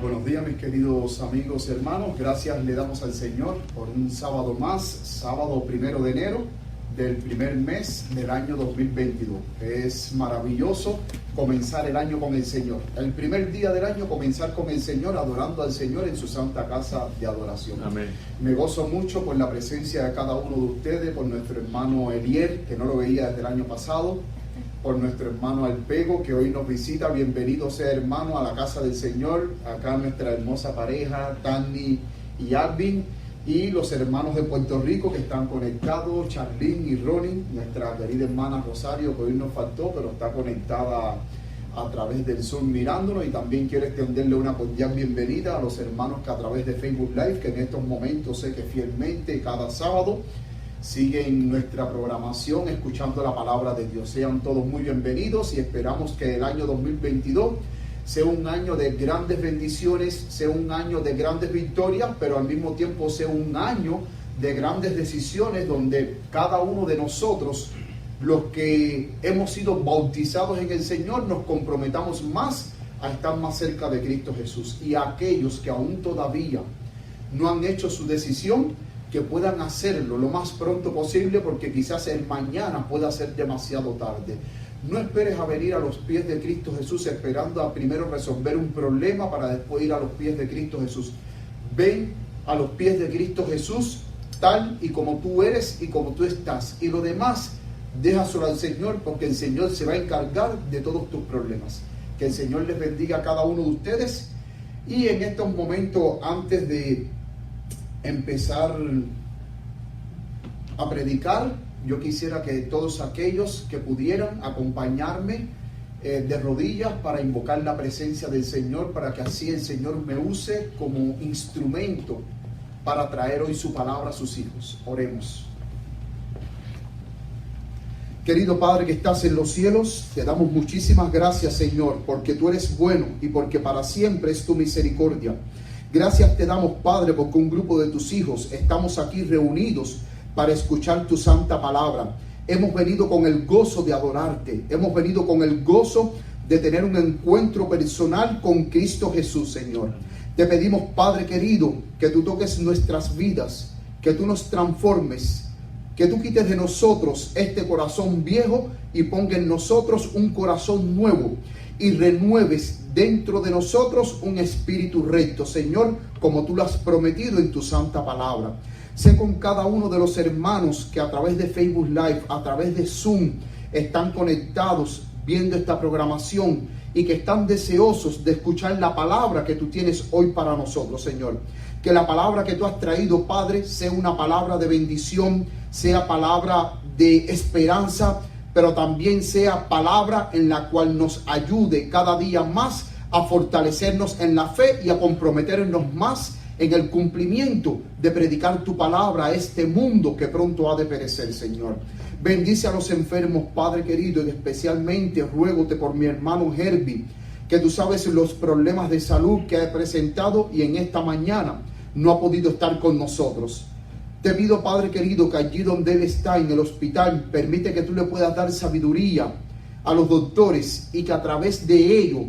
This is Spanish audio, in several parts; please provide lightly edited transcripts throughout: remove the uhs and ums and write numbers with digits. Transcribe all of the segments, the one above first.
Buenos días, mis queridos amigos y hermanos. Gracias le damos al Señor por un sábado más, sábado 1 de enero del primer mes del año 2022. Es maravilloso comenzar el año con el Señor. El primer día del año comenzar con el Señor, adorando al Señor en su santa casa de adoración. Amén. Me gozo mucho por la presencia de cada uno de ustedes, por nuestro hermano Elier, que no lo veía desde el año pasado, por nuestro hermano Alpego, que hoy nos visita. Bienvenido sea, hermano, a la casa del Señor. Acá nuestra hermosa pareja, Tani y Alvin, y los hermanos de Puerto Rico que están conectados, Charlene y Ronnie, nuestra querida hermana Rosario, que hoy nos faltó, pero está conectada a través del Zoom mirándonos. Y también quiero extenderle una cordial bienvenida a los hermanos que a través de Facebook Live, que en estos momentos sé que fielmente cada sábado siguen nuestra programación escuchando la palabra de Dios. Sean todos muy bienvenidos y esperamos que el año 2022 sea un año de grandes bendiciones, sea un año de grandes victorias, pero al mismo tiempo sea un año de grandes decisiones donde cada uno de nosotros, los que hemos sido bautizados en el Señor, nos comprometamos más a estar más cerca de Cristo Jesús, y a aquellos que aún todavía no han hecho su decisión, que puedan hacerlo lo más pronto posible, porque quizás el mañana pueda ser demasiado tarde. No esperes a venir a los pies de Cristo Jesús esperando a primero resolver un problema para después ir a los pies de Cristo Jesús. Ven a los pies de Cristo Jesús tal y como tú eres y como tú estás, y lo demás déjaselo al Señor, porque el Señor se va a encargar de todos tus problemas. Que el Señor les bendiga a cada uno de ustedes. Y en estos momentos, antes de empezar a predicar, yo quisiera que todos aquellos que pudieran acompañarme de rodillas para invocar la presencia del Señor, para que así el Señor me use como instrumento para traer hoy su palabra a sus hijos. Oremos. Querido Padre que estás en los cielos, te damos muchísimas gracias, Señor, porque tú eres bueno y porque para siempre es tu misericordia. Gracias te damos, Padre, porque un grupo de tus hijos estamos aquí reunidos para escuchar tu santa palabra. Hemos venido con el gozo de adorarte. Hemos venido con el gozo de tener un encuentro personal con Cristo Jesús, Señor. Te pedimos, Padre querido, que tú toques nuestras vidas, que tú nos transformes, que tú quites de nosotros este corazón viejo y ponga en nosotros un corazón nuevo, y renueves dentro de nosotros un espíritu recto, Señor, como tú lo has prometido en tu santa palabra. Sé con cada uno de los hermanos que a través de Facebook Live, a través de Zoom, están conectados viendo esta programación y que están deseosos de escuchar la palabra que tú tienes hoy para nosotros, Señor. Que la palabra que tú has traído, Padre, sea una palabra de bendición, sea palabra de esperanza, pero también sea palabra en la cual nos ayude cada día más a fortalecernos en la fe y a comprometernos más en el cumplimiento de predicar tu palabra a este mundo que pronto ha de perecer, Señor. Bendice a los enfermos, Padre querido, y especialmente ruégote por mi hermano Herbie, que tú sabes los problemas de salud que ha presentado y en esta mañana no ha podido estar con nosotros. Te pido, Padre querido, que allí donde él está en el hospital, permite que tú le puedas dar sabiduría a los doctores y que a través de ello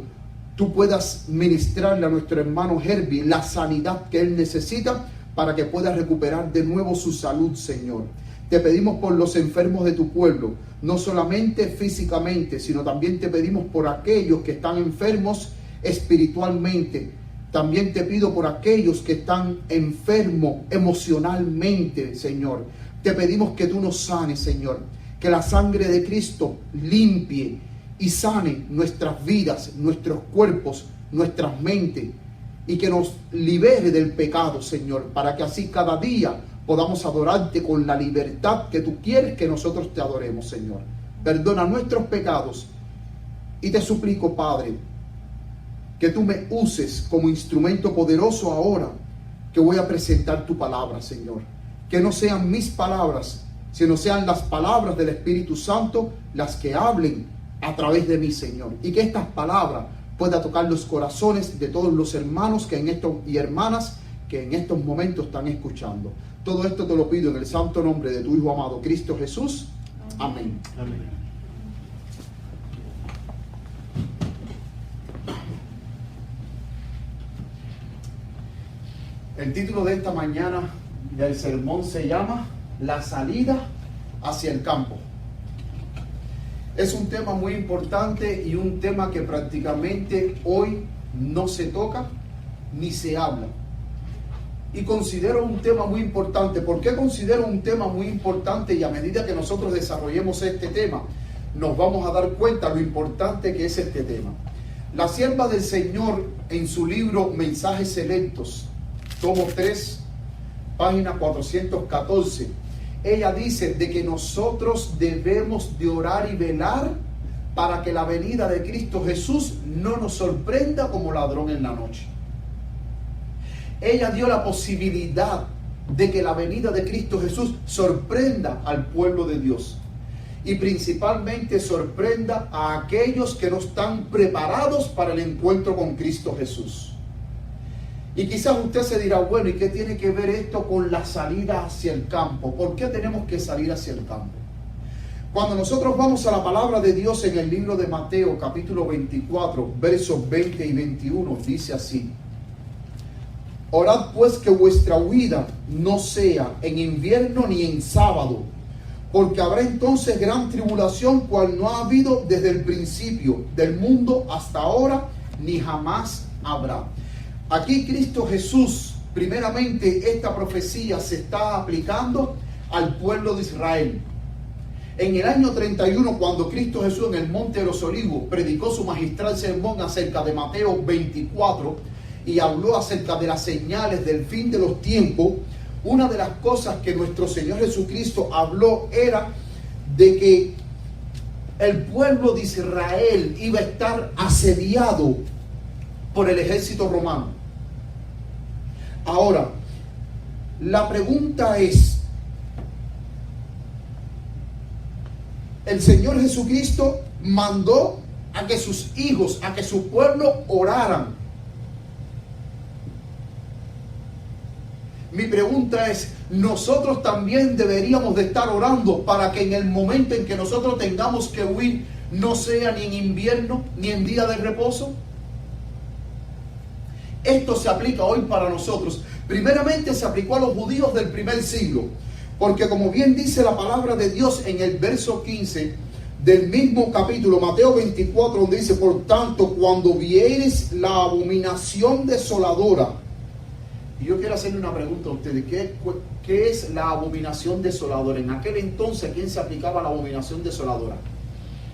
tú puedas ministrarle a nuestro hermano Herbie la sanidad que él necesita para que pueda recuperar de nuevo su salud, Señor. Te pedimos por los enfermos de tu pueblo, no solamente físicamente, sino también te pedimos por aquellos que están enfermos espiritualmente. También te pido por aquellos que están enfermos emocionalmente, Señor. Te pedimos que tú nos sanes, Señor. Que la sangre de Cristo limpie y sane nuestras vidas, nuestros cuerpos, nuestras mentes. Y que nos libere del pecado, Señor. Para que así cada día podamos adorarte con la libertad que tú quieres que nosotros te adoremos, Señor. Perdona nuestros pecados. Y te suplico, Padre, que tú me uses como instrumento poderoso ahora que voy a presentar tu palabra, Señor. Que no sean mis palabras, sino sean las palabras del Espíritu Santo las que hablen a través de mí, Señor. Y que estas palabras puedan tocar los corazones de todos los hermanos y hermanas que en estos momentos están escuchando. Todo esto te lo pido en el santo nombre de tu Hijo amado, Cristo Jesús. Amén. Amén. El título de esta mañana del sermón se llama La salida hacia el campo. Es un tema muy importante y un tema que prácticamente hoy no se toca ni se habla. Y considero un tema muy importante. ¿Por qué considero un tema muy importante? Y a medida que nosotros desarrollemos este tema, nos vamos a dar cuenta lo importante que es este tema. La sierva del Señor, en su libro Mensajes Selectos, tomo 3, página 414, ella dice de que nosotros debemos de orar y velar para que la venida de Cristo Jesús no nos sorprenda como ladrón en la noche. Ella dio la posibilidad de que la venida de Cristo Jesús sorprenda al pueblo de Dios y principalmente sorprenda a aquellos que no están preparados para el encuentro con Cristo Jesús. Y quizás usted se dirá, bueno, ¿y qué tiene que ver esto con la salida hacia el campo? ¿Por qué tenemos que salir hacia el campo? Cuando nosotros vamos a la palabra de Dios en el libro de Mateo, capítulo 24, versos 20 y 21, dice así: Orad pues que vuestra huida no sea en invierno ni en sábado, porque habrá entonces gran tribulación, cual no ha habido desde el principio del mundo hasta ahora, ni jamás habrá. Aquí Cristo Jesús, primeramente esta profecía se está aplicando al pueblo de Israel. En el año 31, cuando Cristo Jesús en el Monte de los Olivos predicó su magistral sermón acerca de Mateo 24 y habló acerca de las señales del fin de los tiempos, una de las cosas que nuestro Señor Jesucristo habló era de que el pueblo de Israel iba a estar asediado por el ejército romano. Ahora, la pregunta es, el Señor Jesucristo mandó a que sus hijos, a que su pueblo oraran. Mi pregunta es, ¿nosotros también deberíamos de estar orando para que en el momento en que nosotros tengamos que huir no sea ni en invierno ni en día de reposo? Esto se aplica hoy para nosotros. Primeramente se aplicó a los judíos del primer siglo, porque como bien dice la palabra de Dios en el verso 15 del mismo capítulo, Mateo 24, donde dice: por tanto, cuando viereis la abominación desoladora. Y yo quiero hacerle una pregunta a ustedes: ¿qué es la abominación desoladora? En aquel entonces, ¿a quién se aplicaba la abominación desoladora?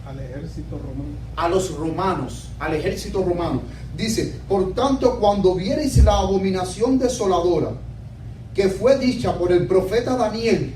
Al ejército romano. A los romanos, al ejército romano. Dice: por tanto, cuando viereis la abominación desoladora, que fue dicha por el profeta Daniel,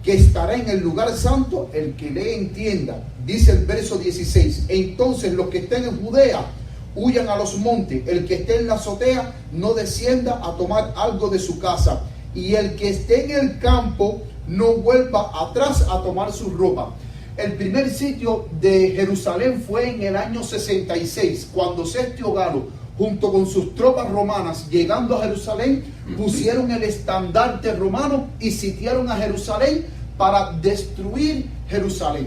que estará en el lugar santo, el que le entienda. Dice el verso 16: entonces los que estén en Judea huyan a los montes, el que esté en la azotea no descienda a tomar algo de su casa, y el que esté en el campo no vuelva atrás a tomar su ropa. El primer sitio de Jerusalén fue en el año 66, cuando Sestio Galo, junto con sus tropas romanas, llegando a Jerusalén, pusieron el estandarte romano y sitiaron a Jerusalén para destruir Jerusalén.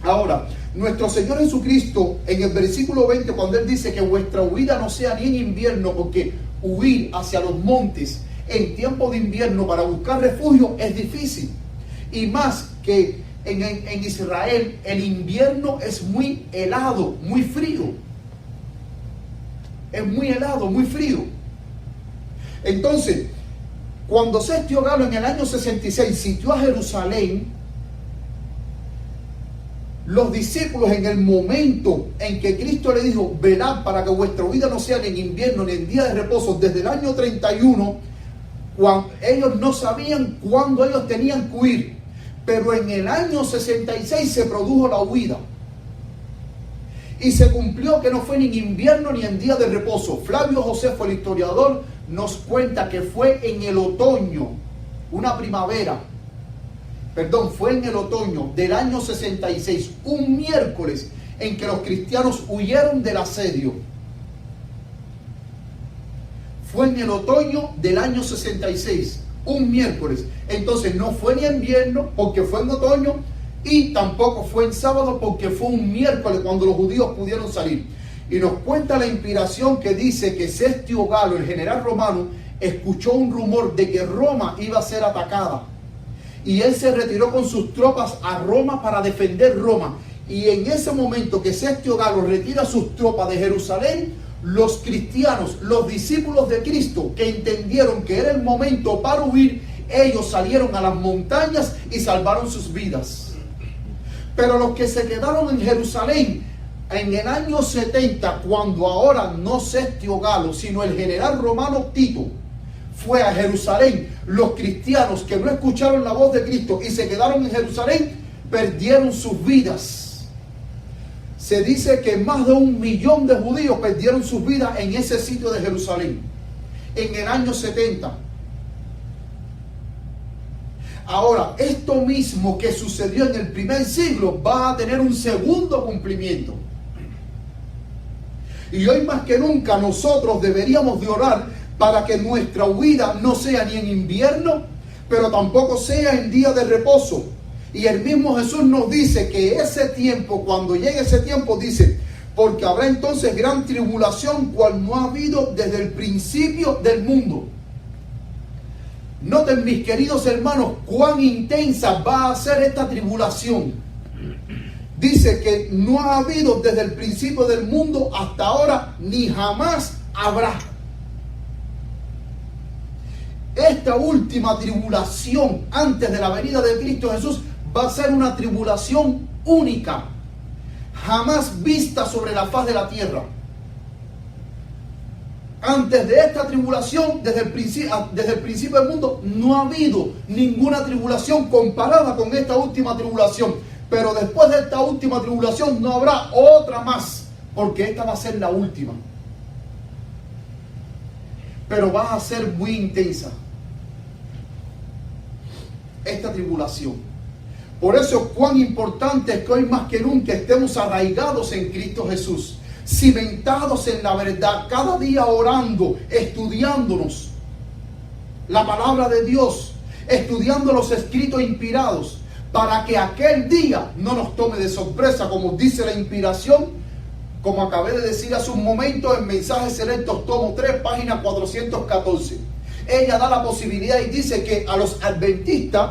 Ahora, nuestro Señor Jesucristo, en el versículo 20, cuando Él dice que vuestra huida no sea ni en invierno, porque huir hacia los montes en tiempo de invierno para buscar refugio es difícil. Y más que en Israel el invierno es muy helado, muy frío. Es muy helado, muy frío. Entonces, cuando Sestio Galo en el año 66 sitió a Jerusalén, los discípulos, en el momento en que Cristo le dijo: velad para que vuestra vida no sea ni en invierno ni en día de reposo, desde el año 31, cuando ellos no sabían cuándo ellos tenían que huir, pero en el año 66 se produjo la huida y se cumplió que no fue ni en invierno ni en día de reposo. Flavio Josefo, el historiador, nos cuenta que fue en el otoño, fue en el otoño del año 66, un miércoles, en que los cristianos huyeron del asedio. Fue en el otoño del año 66, un miércoles. Entonces no fue ni en invierno, porque fue en otoño, y tampoco fue en sábado, porque fue un miércoles cuando los judíos pudieron salir. Y nos cuenta la inspiración que dice que Sestio Galo, el general romano, escuchó un rumor de que Roma iba a ser atacada. Y él se retiró con sus tropas a Roma para defender Roma. Y en ese momento que Sestio Galo retira sus tropas de Jerusalén, los cristianos, los discípulos de Cristo, que entendieron que era el momento para huir, ellos salieron a las montañas y salvaron sus vidas. Pero los que se quedaron en Jerusalén en el año 70, cuando ahora no Sestio Galo, sino el general romano Tito, fue a Jerusalén, los cristianos que no escucharon la voz de Cristo y se quedaron en Jerusalén, perdieron sus vidas. Se dice que más de 1 millón de judíos perdieron sus vidas en ese sitio de Jerusalén, en el año 70. Ahora, esto mismo que sucedió en el primer siglo va a tener un segundo cumplimiento. Y hoy más que nunca nosotros deberíamos de orar para que nuestra huida no sea ni en invierno, pero tampoco sea en día de reposo. Y el mismo Jesús nos dice que ese tiempo, cuando llegue ese tiempo, dice, porque habrá entonces gran tribulación, cual no ha habido desde el principio del mundo. Noten, mis queridos hermanos, cuán intensa va a ser esta tribulación. Dice que no ha habido desde el principio del mundo hasta ahora, ni jamás habrá. Esta última tribulación antes de la venida de Cristo Jesús va a ser una tribulación única, jamás vista sobre la faz de la tierra. Antes de esta tribulación, desde el principio del mundo, no ha habido ninguna tribulación comparada con esta última tribulación. Pero después de esta última tribulación no habrá otra más, porque esta va a ser la última. Pero va a ser muy intensa esta tribulación. Por eso cuán importante es que hoy más que nunca estemos arraigados en Cristo Jesús, cimentados en la verdad, cada día orando, estudiándonos la palabra de Dios, estudiando los escritos inspirados, para que aquel día no nos tome de sorpresa, como dice la inspiración, como acabé de decir hace un momento en Mensajes Selectos, tomo 3, página 414. Ella da la posibilidad y dice que a los adventistas,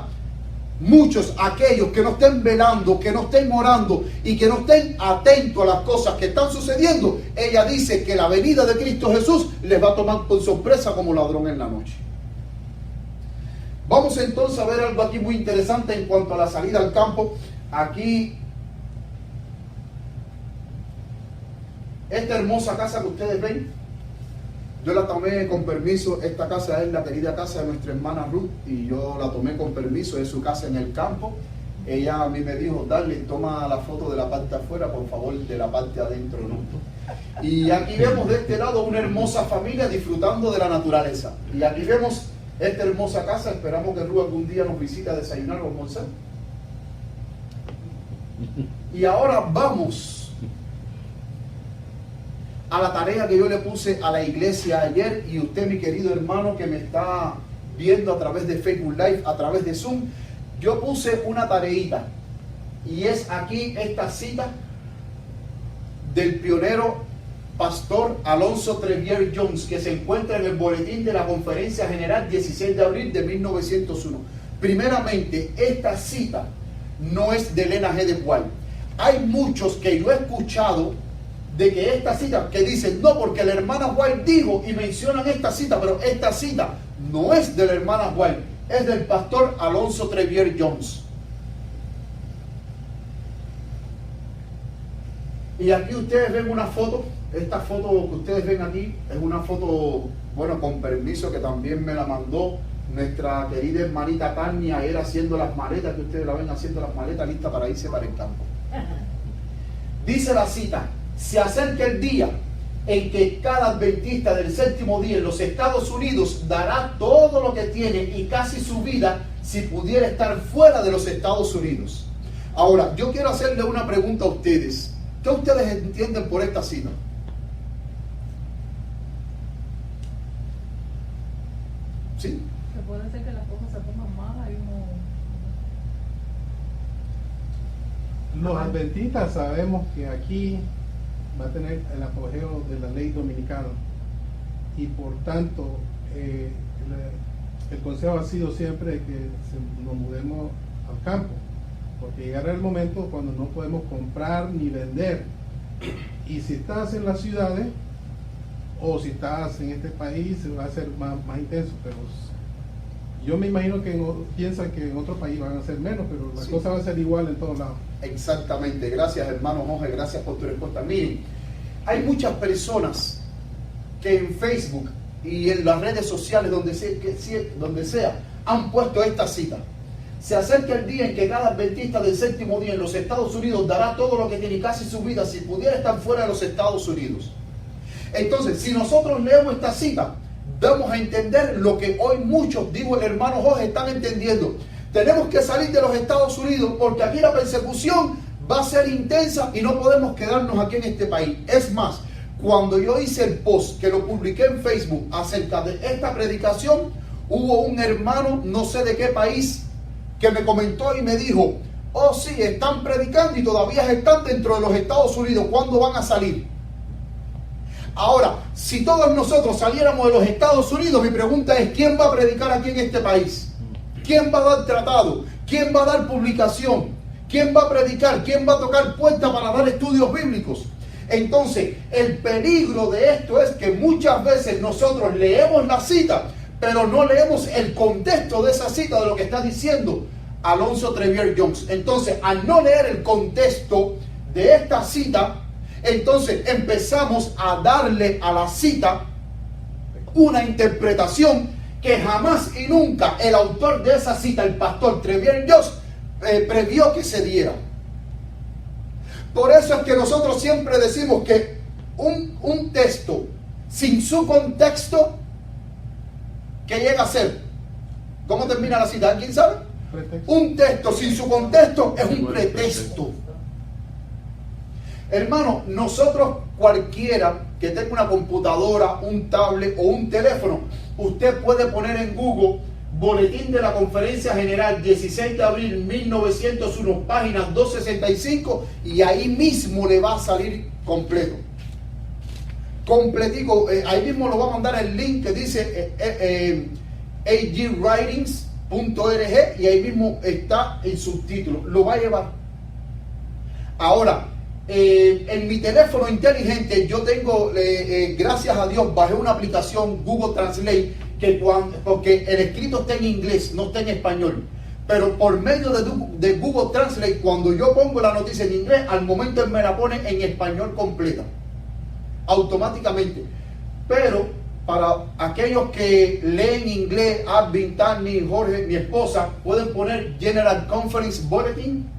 muchos, aquellos que no estén velando, que no estén orando y que no estén atentos a las cosas que están sucediendo, ella dice que la venida de Cristo Jesús les va a tomar por sorpresa como ladrón en la noche. Vamos entonces a ver algo aquí muy interesante en cuanto a la salida al campo. Aquí, esta hermosa casa que ustedes ven, yo la tomé con permiso. Esta casa es la querida casa de nuestra hermana Ruth y yo la tomé con permiso de su casa en el campo. Ella a mí me dijo, dale, toma la foto de la parte de afuera, por favor, de la parte de adentro, ¿no? Y aquí vemos de este lado una hermosa familia disfrutando de la naturaleza. Y aquí vemos esta hermosa casa. Esperamos que Ruth algún día nos visite a desayunar o almorzar. Y ahora vamos a la tarea que yo le puse a la iglesia ayer, y usted, mi querido hermano que me está viendo a través de Facebook Live, a través de Zoom, yo puse una tareita, y es aquí esta cita del pionero pastor Alonzo Trevier Jones, que se encuentra en el boletín de la Conferencia General 16 de abril de 1901. Primeramente, esta cita no es de Elena G. de White. Hay muchos que yo he escuchado de que esta cita, que dicen, no, porque la hermana White dijo, y mencionan esta cita, pero esta cita no es de la hermana White, es del pastor Alonzo Trevier Jones. Y aquí ustedes ven una foto. Esta foto que ustedes ven aquí es una foto, bueno, con permiso, que también me la mandó nuestra querida hermanita Tania, era haciendo las maletas, que ustedes la ven haciendo las maletas, lista para irse para el campo. Dice la cita: se acerca el día en que cada adventista del séptimo día en los Estados Unidos dará todo lo que tiene y casi su vida si pudiera estar fuera de los Estados Unidos. Ahora, yo quiero hacerle una pregunta a ustedes. ¿Qué ustedes entienden por esta cita? ¿Sí? Que puede ser que las cosas se pongan malas y uno... Los adventistas sabemos que aquí va a tener el apogeo de la ley dominicana y por tanto el consejo ha sido siempre que nos mudemos al campo, porque llegará el momento cuando no podemos comprar ni vender. Y si estás en las ciudades o si estás en este país, va a ser más intenso, pero yo me imagino que piensan que en otro país van a ser menos, pero la cosa va a ser igual en todos lados. Exactamente. Gracias, hermano Jorge, gracias por tu respuesta. Miren, hay muchas personas que en Facebook y en las redes sociales, donde sea, han puesto esta cita: se acerca el día en que cada adventista del séptimo día en los Estados Unidos dará todo lo que tiene, casi su vida, si pudiera estar fuera de los Estados Unidos. Entonces, si nosotros leemos esta cita, vamos a entender lo que hoy muchos, digo el hermano Jorge, están entendiendo. Tenemos que salir de los Estados Unidos porque aquí la persecución va a ser intensa y no podemos quedarnos aquí en este país. Es más, cuando yo hice el post que lo publiqué en Facebook acerca de esta predicación, hubo un hermano, no sé de qué país, que me comentó y me dijo: oh sí, están predicando y todavía están dentro de los Estados Unidos, ¿cuándo van a salir? Ahora, si todos nosotros saliéramos de los Estados Unidos, mi pregunta es: ¿quién va a predicar aquí en este país? ¿Quién va a dar tratado? ¿Quién va a dar publicación? ¿Quién va a predicar? ¿Quién va a tocar puertas para dar estudios bíblicos? Entonces, el peligro de esto es que muchas veces nosotros leemos la cita, pero no leemos el contexto de esa cita, de lo que está diciendo Alonzo Trevier Jones. Entonces, al no leer el contexto de esta cita, entonces empezamos a darle a la cita una interpretación que jamás y nunca el autor de esa cita, el pastor Trevier Jones, previó que se diera. Por eso es que nosotros siempre decimos que un texto sin su contexto, ¿qué llega a ser? ¿Cómo termina la cita? ¿Alguien sabe? Pretexto. Un texto sin su contexto es un pretexto. Hermano, nosotros, cualquiera que tenga una computadora, un tablet o un teléfono, usted puede poner en Google Boletín de la Conferencia General 16 de abril 1901, páginas 265, y ahí mismo le va a salir completo. Completico, ahí mismo lo va a mandar el link que dice agwritings.org, y ahí mismo está el subtítulo, lo va a llevar. Ahora, en mi teléfono inteligente yo tengo, gracias a Dios, bajé una aplicación Google Translate, porque el escrito está en inglés, no está en español, pero por medio de Google Translate, cuando yo pongo la noticia en inglés, al momento él me la pone en español completa, automáticamente. Pero para aquellos que leen inglés, Alvin, Tani, Jorge, mi esposa, pueden poner General Conference Bulletin,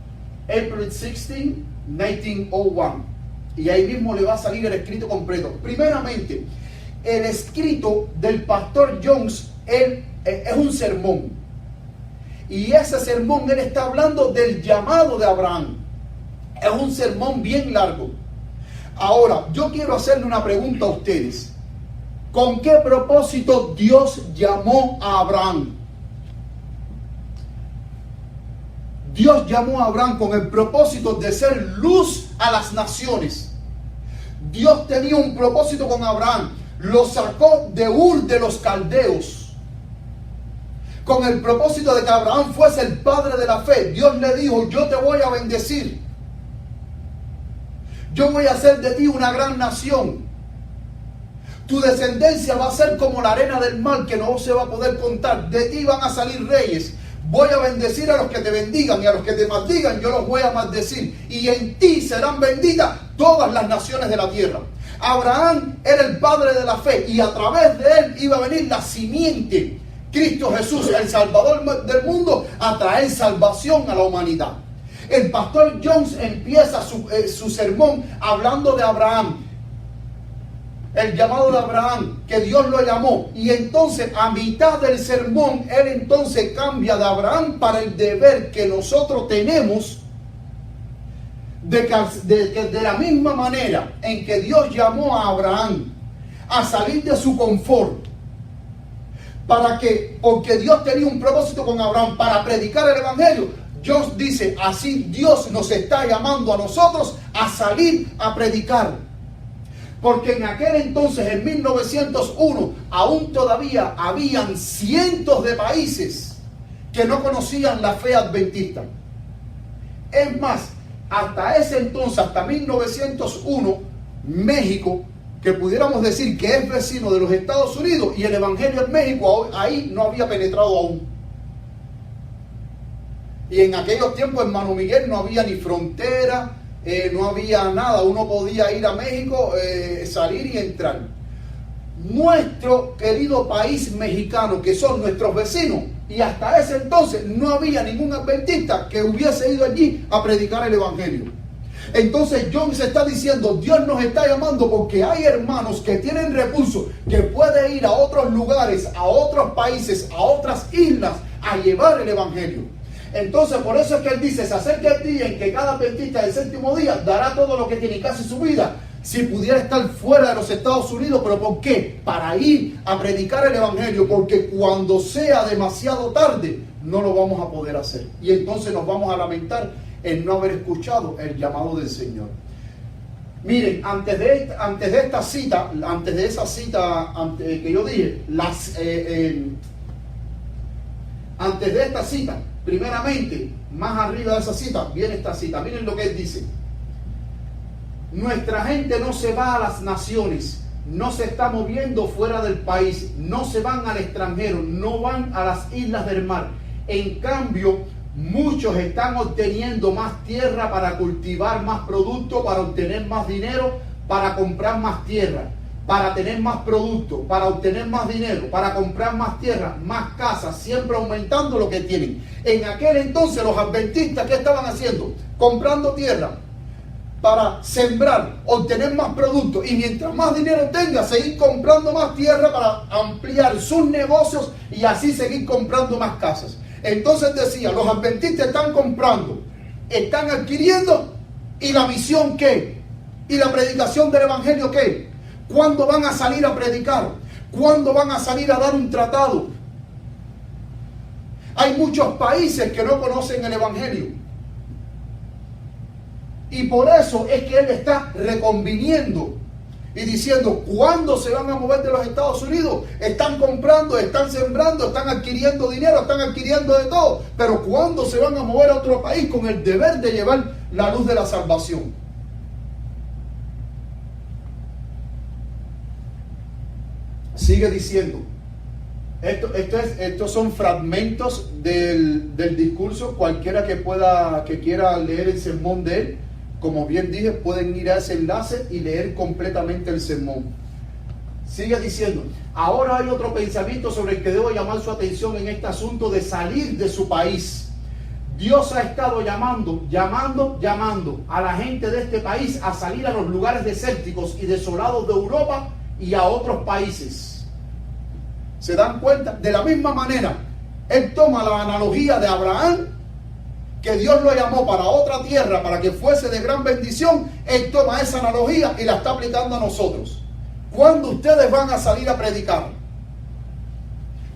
April 16, 1901, y ahí mismo le va a salir el escrito completo. Primeramente, el escrito del pastor Jones es un sermón, y ese sermón él está hablando del llamado de Abraham. Es un sermón bien largo. Ahora, yo quiero hacerle una pregunta a ustedes: ¿con qué propósito Dios llamó a Abraham? Dios llamó a Abraham con el propósito de ser luz a las naciones. Dios tenía un propósito con Abraham. Lo sacó de Ur de los Caldeos con el propósito de que Abraham fuese el padre de la fe. Dios le dijo: yo te voy a bendecir, yo voy a hacer de ti una gran nación, tu descendencia va a ser como la arena del mar que no se va a poder contar, de ti van a salir reyes, voy a bendecir a los que te bendigan y a los que te maldigan yo los voy a maldecir, y en ti serán benditas todas las naciones de la tierra. Abraham era el padre de la fe, y a través de él iba a venir la simiente, Cristo Jesús, el Salvador del mundo, a traer salvación a la humanidad. El pastor Jones empieza su sermón hablando de Abraham, el llamado de Abraham, que Dios lo llamó, y entonces a mitad del sermón él entonces cambia de Abraham para el deber que nosotros tenemos de la misma manera en que Dios llamó a Abraham a salir de su confort, porque Dios tenía un propósito con Abraham para predicar el evangelio. Dios dice, así Dios nos está llamando a nosotros a salir a predicar. Porque en aquel entonces, en 1901, aún todavía habían cientos de países que no conocían la fe adventista. Es más, hasta ese entonces, hasta 1901, México, que pudiéramos decir que es vecino de los Estados Unidos, y el Evangelio en México ahí no había penetrado aún. Y en aquellos tiempos, hermano Miguel, no había ni frontera, no había nada. Uno podía ir a México, salir y entrar. Nuestro querido país mexicano, que son nuestros vecinos, y hasta ese entonces no había ningún adventista que hubiese ido allí a predicar el Evangelio. Entonces John se está diciendo, Dios nos está llamando porque hay hermanos que tienen recursos, que pueden ir a otros lugares, a otros países, a otras islas, a llevar el Evangelio. Entonces por eso es que él dice, se acerca el día en que cada adventista del séptimo día dará todo lo que tiene, casi su vida, si pudiera estar fuera de los Estados Unidos. ¿Pero por qué? Para ir a predicar el Evangelio, porque cuando sea demasiado tarde no lo vamos a poder hacer, y entonces nos vamos a lamentar en no haber escuchado el llamado del Señor. Miren, antes de esa cita que yo dije, antes de esta cita, primeramente, más arriba de esa cita, viene esta cita. Miren lo que él dice: nuestra gente no se va a las naciones, no se está moviendo fuera del país, no se van al extranjero, no van a las islas del mar. En cambio, muchos están obteniendo más tierra para cultivar más producto, para obtener más dinero, para comprar más tierra, para tener más producto, para obtener más dinero, para comprar más tierra, más casas, siempre aumentando lo que tienen. En aquel entonces los adventistas, ¿qué estaban haciendo? Comprando tierra para sembrar, obtener más producto, y mientras más dinero tenga, seguir comprando más tierra para ampliar sus negocios y así seguir comprando más casas. Entonces decía, los adventistas están comprando, están adquiriendo, ¿y la misión qué? ¿Y la predicación del Evangelio qué? ¿Cuándo van a salir a predicar? ¿Cuándo van a salir a dar un tratado? Hay muchos países que no conocen el Evangelio. Y por eso es que él está reconviniendo y diciendo, ¿cuándo se van a mover de los Estados Unidos? Están comprando, están sembrando, están adquiriendo dinero, están adquiriendo de todo. Pero ¿cuándo se van a mover a otro país con el deber de llevar la luz de la salvación? Sigue diciendo, estos son fragmentos del discurso. Cualquiera que quiera leer el sermón de él, como bien dije, pueden ir a ese enlace y leer completamente el sermón. Sigue diciendo, ahora hay otro pensamiento sobre el que debo llamar su atención en este asunto de salir de su país. Dios ha estado llamando a la gente de este país a salir a los lugares desérticos y desolados de Europa y a otros países. ¿Se dan cuenta? De la misma manera, él toma la analogía de Abraham, que Dios lo llamó para otra tierra, para que fuese de gran bendición. Él toma esa analogía y la está aplicando a nosotros. ¿Cuándo ustedes van a salir a predicar?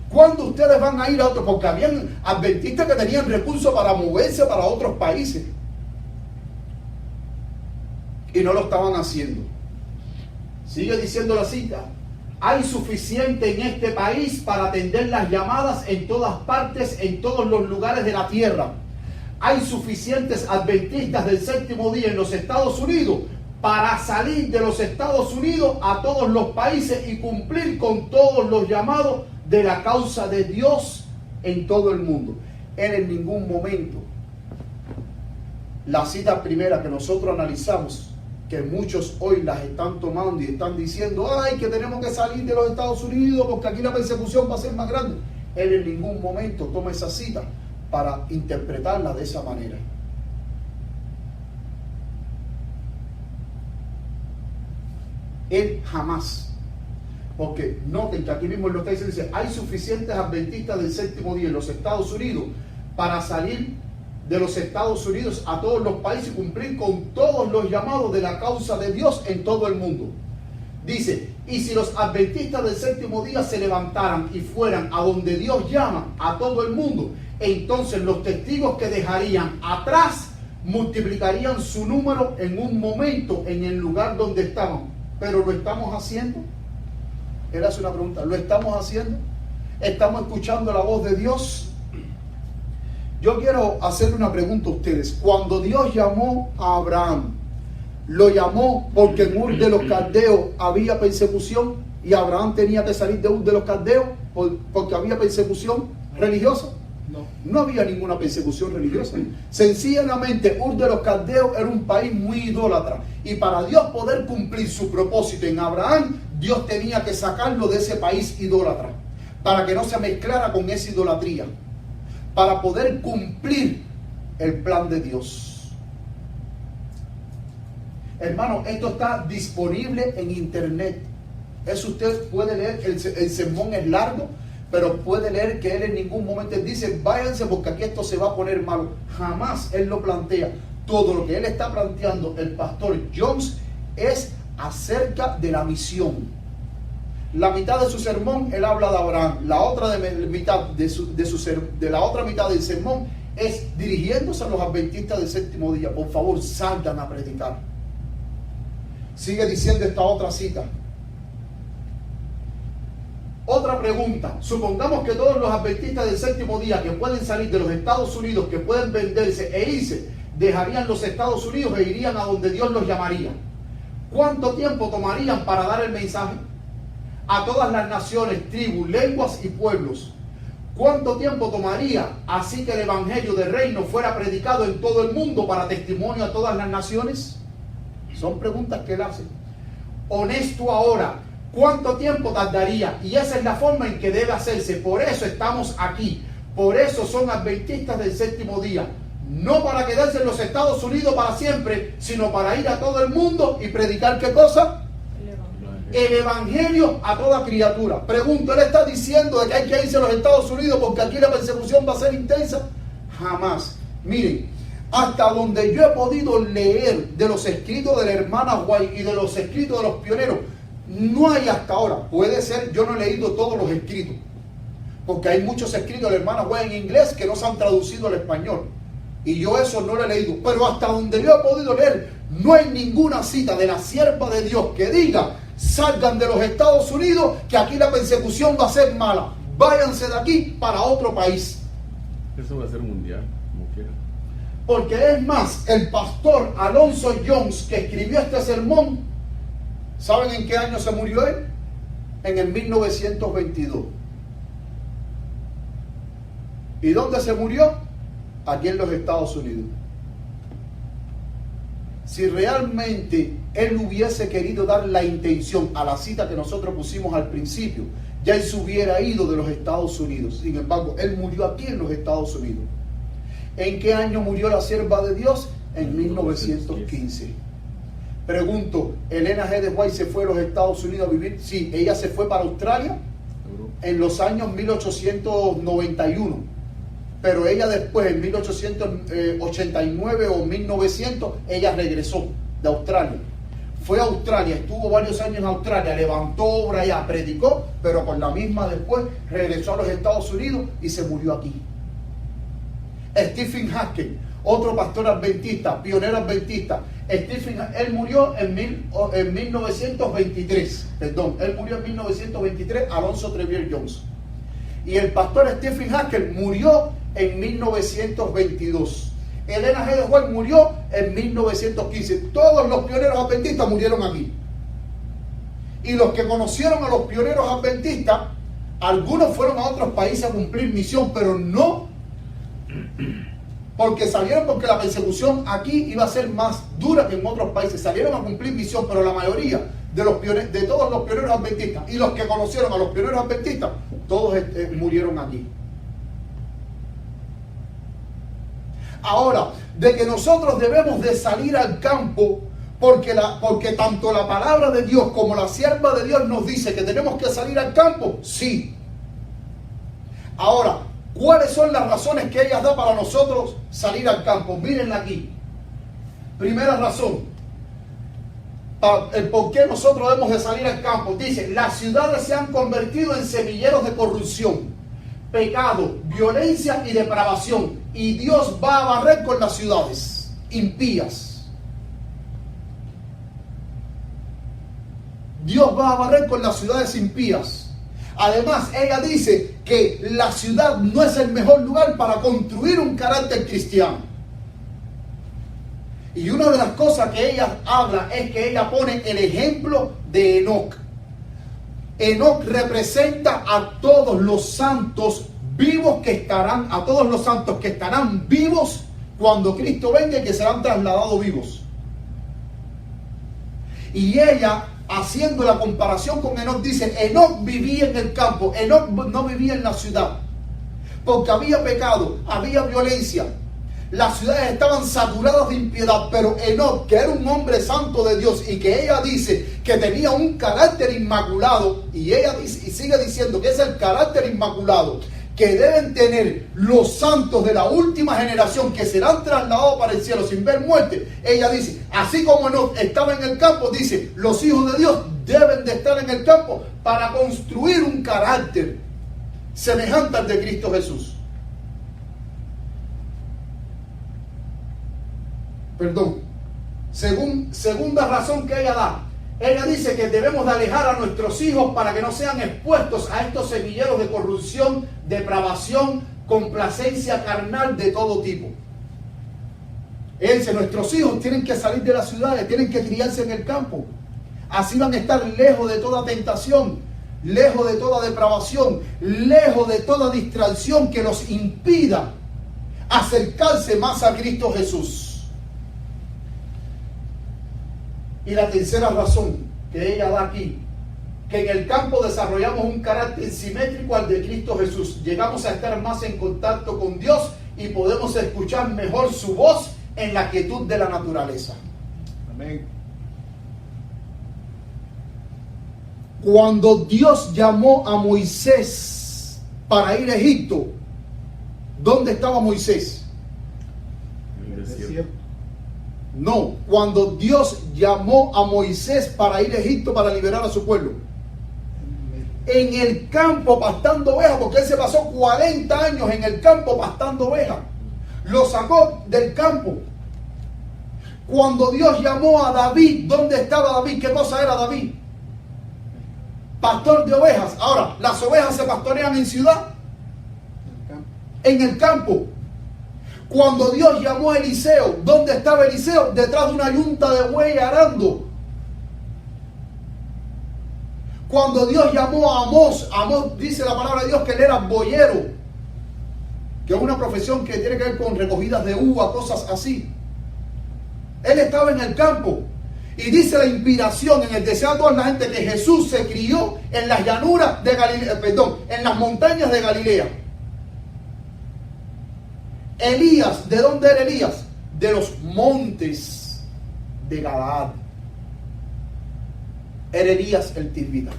¿Cuándo ustedes van a ir a otros? Porque habían adventistas que tenían recursos para moverse para otros países y no lo estaban haciendo. Sigue diciendo la cita: hay suficiente en este país para atender las llamadas en todas partes, en todos los lugares de la tierra. Hay suficientes adventistas del séptimo día en los Estados Unidos para salir de los Estados Unidos a todos los países y cumplir con todos los llamados de la causa de Dios en todo el mundo. Él en ningún momento, la cita primera que nosotros analizamos, que muchos hoy las están tomando y están diciendo, ay, que tenemos que salir de los Estados Unidos porque aquí la persecución va a ser más grande. Él en ningún momento toma esa cita para interpretarla de esa manera. Él jamás, porque noten que aquí mismo en lo que dice, hay suficientes adventistas del séptimo día en los Estados Unidos para salir de los Estados Unidos a todos los países y cumplir con todos los llamados de la causa de Dios en todo el mundo. Dice, y si los adventistas del séptimo día se levantaran y fueran a donde Dios llama a todo el mundo, entonces los testigos que dejarían atrás multiplicarían su número en un momento en el lugar donde estaban. pero ¿lo estamos haciendo? Él hace una pregunta, ¿lo estamos haciendo? ¿Estamos escuchando la voz de Dios? Yo quiero hacerle una pregunta a ustedes. Cuando Dios llamó a Abraham, ¿lo llamó porque en Ur de los Caldeos había persecución y Abraham tenía que salir de Ur de los Caldeos porque había persecución religiosa? No había ninguna persecución religiosa. Sencillamente Ur de los Caldeos era un país muy idólatra, y para Dios poder cumplir su propósito en Abraham, Dios tenía que sacarlo de ese país idólatra para que no se mezclara con esa idolatría, para poder cumplir el plan de Dios. Hermano, esto está disponible en internet. Eso usted puede leer. El sermón es largo, pero puede leer que él en ningún momento dice váyanse porque aquí esto se va a poner malo. Jamás él lo plantea. Todo lo que él está planteando, el pastor Jones, es acerca de la misión. La mitad de su sermón él habla de Abraham, la otra mitad de la otra mitad del sermón es dirigiéndose a los adventistas del séptimo día. Por favor, salgan a predicar. Sigue diciendo esta otra cita. Otra pregunta. Supongamos que todos los adventistas del séptimo día que pueden salir de los Estados Unidos, que pueden venderse e irse, dejarían los Estados Unidos e irían a donde Dios los llamaría. ¿Cuánto tiempo tomarían para dar el mensaje a todas las naciones, tribus, lenguas y pueblos? ¿Cuánto tiempo tomaría así que el evangelio del reino fuera predicado en todo el mundo para testimonio a todas las naciones? Son preguntas que él hace. Honesto ahora, ¿cuánto tiempo tardaría? Y esa es la forma en que debe hacerse. Por eso estamos aquí. Por eso son adventistas del séptimo día. No para quedarse en los Estados Unidos para siempre, sino para ir a todo el mundo y predicar ¿qué cosa? El evangelio a toda criatura. Pregunto, ¿él está diciendo de que hay que irse a los Estados Unidos porque aquí la persecución va a ser intensa? Jamás. Miren, hasta donde yo he podido leer de los escritos de la hermana White y de los escritos de los pioneros, no hay hasta ahora. Puede ser, yo no he leído todos los escritos, porque hay muchos escritos de la hermana White en inglés que no se han traducido al español, y yo eso no lo he leído. Pero hasta donde yo he podido leer, no hay ninguna cita de la sierva de Dios que diga salgan de los Estados Unidos, que aquí la persecución va a ser mala, váyanse de aquí para otro país. Eso va a ser mundial, como quiera. Porque es más, el pastor Alonso Jones, que escribió este sermón, ¿saben en qué año se murió él? En el 1922. ¿Y dónde se murió? Aquí en los Estados Unidos. Si realmente él hubiese querido dar la intención a la cita que nosotros pusimos al principio, ya él se hubiera ido de los Estados Unidos. Sin embargo, él murió aquí en los Estados Unidos. ¿En qué año murió la sierva de Dios? En 1915. Pregunto, ¿Elena G. de White se fue a los Estados Unidos a vivir? Sí, ella se fue para Australia en los años 1891. Pero ella después, en 1889 o 1900, ella regresó de Australia. Fue a Australia, estuvo varios años en Australia, levantó obra allá, predicó, pero con la misma después regresó a los Estados Unidos y se murió aquí. Stephen Haskell, otro pastor adventista, pionero adventista. Él murió en 1923, él murió en 1923, Alonso Trevier Jones. Y el pastor Stephen Haskell murió en 1922. Elena G. de White murió en 1915. Todos los pioneros adventistas murieron aquí. Y los que conocieron a los pioneros adventistas, algunos fueron a otros países a cumplir misión, pero no porque salieron porque la persecución aquí iba a ser más dura que en otros países. Salieron a cumplir misión, pero la mayoría de todos los pioneros adventistas y los que conocieron a los pioneros adventistas, todos murieron aquí. Ahora, de que nosotros debemos de salir al campo porque tanto la palabra de Dios como la sierva de Dios nos dice que tenemos que salir al campo, sí. Ahora, ¿cuáles son las razones que ella da para nosotros salir al campo? Mírenla aquí. Primera razón, el por qué nosotros debemos de salir al campo. Dice, las ciudades se han convertido en semilleros de corrupción, pecado, violencia y depravación. Y Dios va a barrer con las ciudades impías. Dios va a barrer con las ciudades impías. Además, ella dice que la ciudad no es el mejor lugar para construir un carácter cristiano. Y una de las cosas que ella habla es que ella pone el ejemplo de Enoc. Enoc representa a todos los santos vivos que estarán, a todos los santos que estarán vivos cuando Cristo venga y que serán trasladados vivos. Y ella, haciendo la comparación con Enoc, dice: Enoc vivía en el campo, Enoc no vivía en la ciudad, porque había pecado, había violencia, las ciudades estaban saturadas de impiedad. Pero Enoc, que era un hombre santo de Dios y que ella dice que tenía un carácter inmaculado, y ella dice, y sigue diciendo que es el carácter inmaculado que deben tener los santos de la última generación, que serán trasladados para el cielo sin ver muerte. Ella dice, así como Enoc estaba en el campo, dice, los hijos de Dios deben de estar en el campo para construir un carácter semejante al de Cristo Jesús. Perdón. Segunda razón que ella da. Ella dice que debemos de alejar a nuestros hijos para que no sean expuestos a estos semilleros de corrupción, depravación, complacencia carnal de todo tipo. Él dice, nuestros hijos tienen que salir de las ciudades, tienen que criarse en el campo. Así van a estar lejos de toda tentación, lejos de toda depravación, lejos de toda distracción que los impida acercarse más a Cristo Jesús. Y la tercera razón que ella da aquí, que en el campo desarrollamos un carácter simétrico al de Cristo Jesús. Llegamos a estar más en contacto con Dios y podemos escuchar mejor su voz en la quietud de la naturaleza. Amén. Cuando Dios llamó a Moisés para ir a Egipto, ¿dónde estaba Moisés? En el desierto. No, cuando Dios llamó a Moisés para ir a Egipto para liberar a su pueblo, en el campo pastando ovejas, porque él se pasó 40 años en el campo pastando ovejas. Lo sacó del campo. Cuando Dios llamó a David, ¿dónde estaba David? ¿Qué cosa era David? Pastor de ovejas. Ahora, ¿las ovejas se pastorean en ciudad? En el campo. Cuando Dios llamó a Eliseo, ¿dónde estaba Eliseo? Detrás de una yunta de buey arando. Cuando Dios llamó a Amós, Amós dice la palabra de Dios que él era boyero, que es una profesión que tiene que ver con recogidas de uva, cosas así. Él estaba en el campo. Y dice la inspiración en el deseo de toda la gente que Jesús se crió en las llanuras de Galilea, en las montañas de Galilea. Elías, ¿de dónde era Elías? De los montes de Galaad. Era Elías el Tisbita.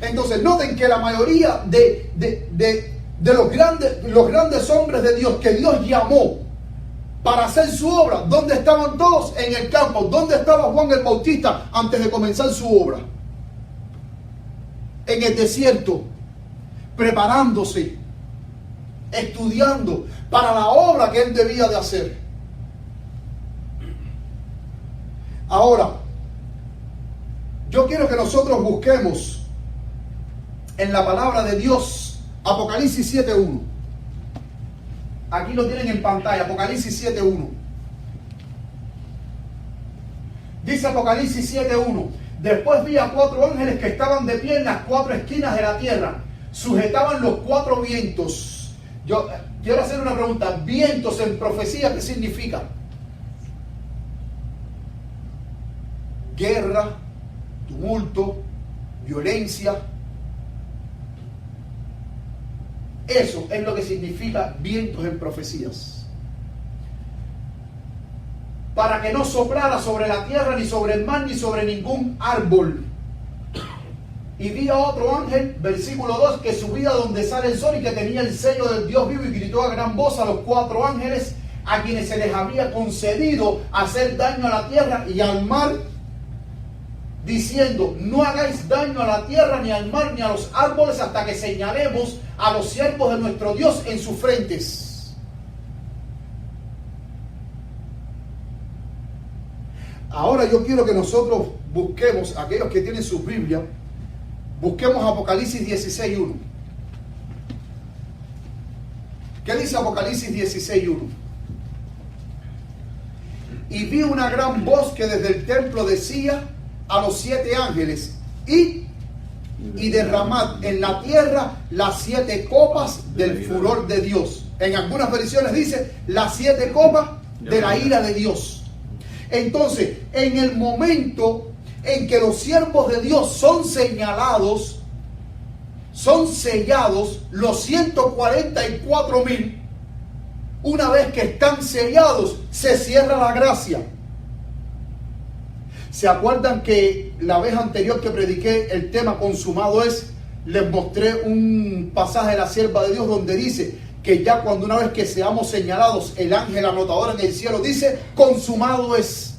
Entonces noten que la mayoría de los grandes hombres de Dios que Dios llamó para hacer su obra, ¿dónde estaban todos? En el campo. ¿Dónde estaba Juan el Bautista antes de comenzar su obra? En el desierto, preparándose, estudiando para la obra que él debía de hacer. Ahora, yo quiero que nosotros busquemos en la palabra de Dios Apocalipsis 7:1. Aquí lo tienen en pantalla, Apocalipsis 7:1. Dice Apocalipsis 7:1: después vi a 4 ángeles que estaban de pie en las 4 esquinas de la tierra, sujetaban los 4 vientos. Yo quiero hacer una pregunta. Vientos en profecía, ¿qué significa? Guerra, tumulto, violencia. Eso es lo que significa vientos en profecías. Para que no soplara sobre la tierra, ni sobre el mar, ni sobre ningún árbol. Y vi a otro ángel, versículo 2, que subía donde sale el sol y que tenía el sello del Dios vivo, y gritó a gran voz a los 4 ángeles a quienes se les había concedido hacer daño a la tierra y al mar, diciendo: no hagáis daño a la tierra, ni al mar, ni a los árboles, hasta que señalemos a los siervos de nuestro Dios en sus frentes. Ahora yo quiero que nosotros busquemos, aquellos que tienen su Biblia, busquemos Apocalipsis 16:1. ¿Qué dice Apocalipsis 16:1? Y vi una gran voz que desde el templo decía a los 7 ángeles, y derramad en la tierra las 7 copas del furor de Dios. En algunas versiones dice las 7 copas de la ira de Dios. Entonces, en el momento en que los siervos de Dios son señalados, son sellados, los 144,000, una vez que están sellados, se cierra la gracia. ¿Se acuerdan que la vez anterior que prediqué el tema consumado es? Les mostré un pasaje de la sierva de Dios donde dice que ya cuando una vez que seamos señalados, el ángel anotador en el cielo dice, consumado es.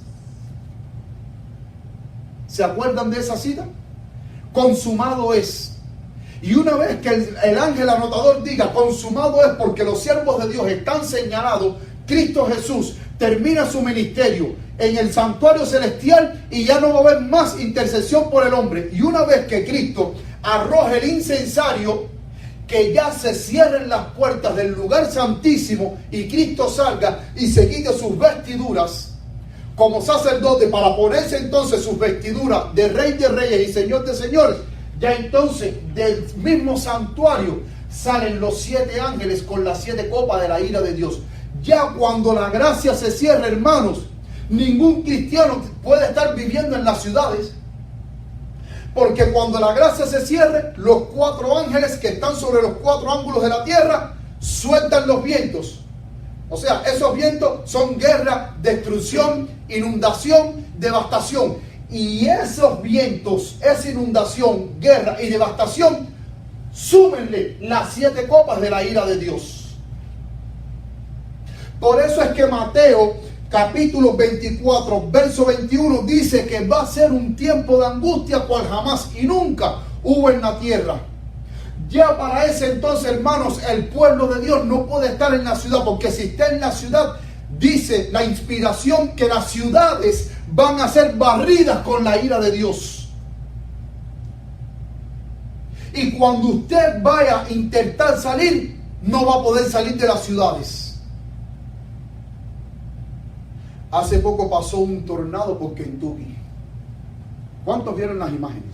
¿Se acuerdan de esa cita? Consumado es. Y una vez que el ángel anotador diga consumado es, porque los siervos de Dios están señalados, Cristo Jesús termina su ministerio en el santuario celestial y ya no va a haber más intercesión por el hombre. Y una vez que Cristo arroje el incensario, que ya se cierren las puertas del lugar santísimo y Cristo salga y se quite sus vestiduras como sacerdote para ponerse entonces sus vestiduras de Rey de Reyes y Señor de Señores, ya entonces del mismo santuario salen los 7 ángeles con las 7 copas de la ira de Dios. Ya cuando la gracia se cierra, hermanos, ningún cristiano puede estar viviendo en las ciudades, porque cuando la gracia se cierre, los 4 ángeles que están sobre los 4 ángulos de la tierra sueltan los vientos. O sea, esos vientos son guerra, destrucción, inundación, devastación. Y esos vientos, esa inundación, guerra y devastación, súmenle las 7 copas de la ira de Dios. Por eso es que Mateo capítulo 24, verso 21 dice que va a ser un tiempo de angustia cual jamás y nunca hubo en la tierra. Ya para ese entonces, hermanos, el pueblo de Dios no puede estar en la ciudad, porque si está en la ciudad, dice la inspiración que las ciudades van a ser barridas con la ira de Dios. Y cuando usted vaya a intentar salir, no va a poder salir de las ciudades. Hace poco pasó un tornado por Kentucky. ¿Cuántos vieron las imágenes?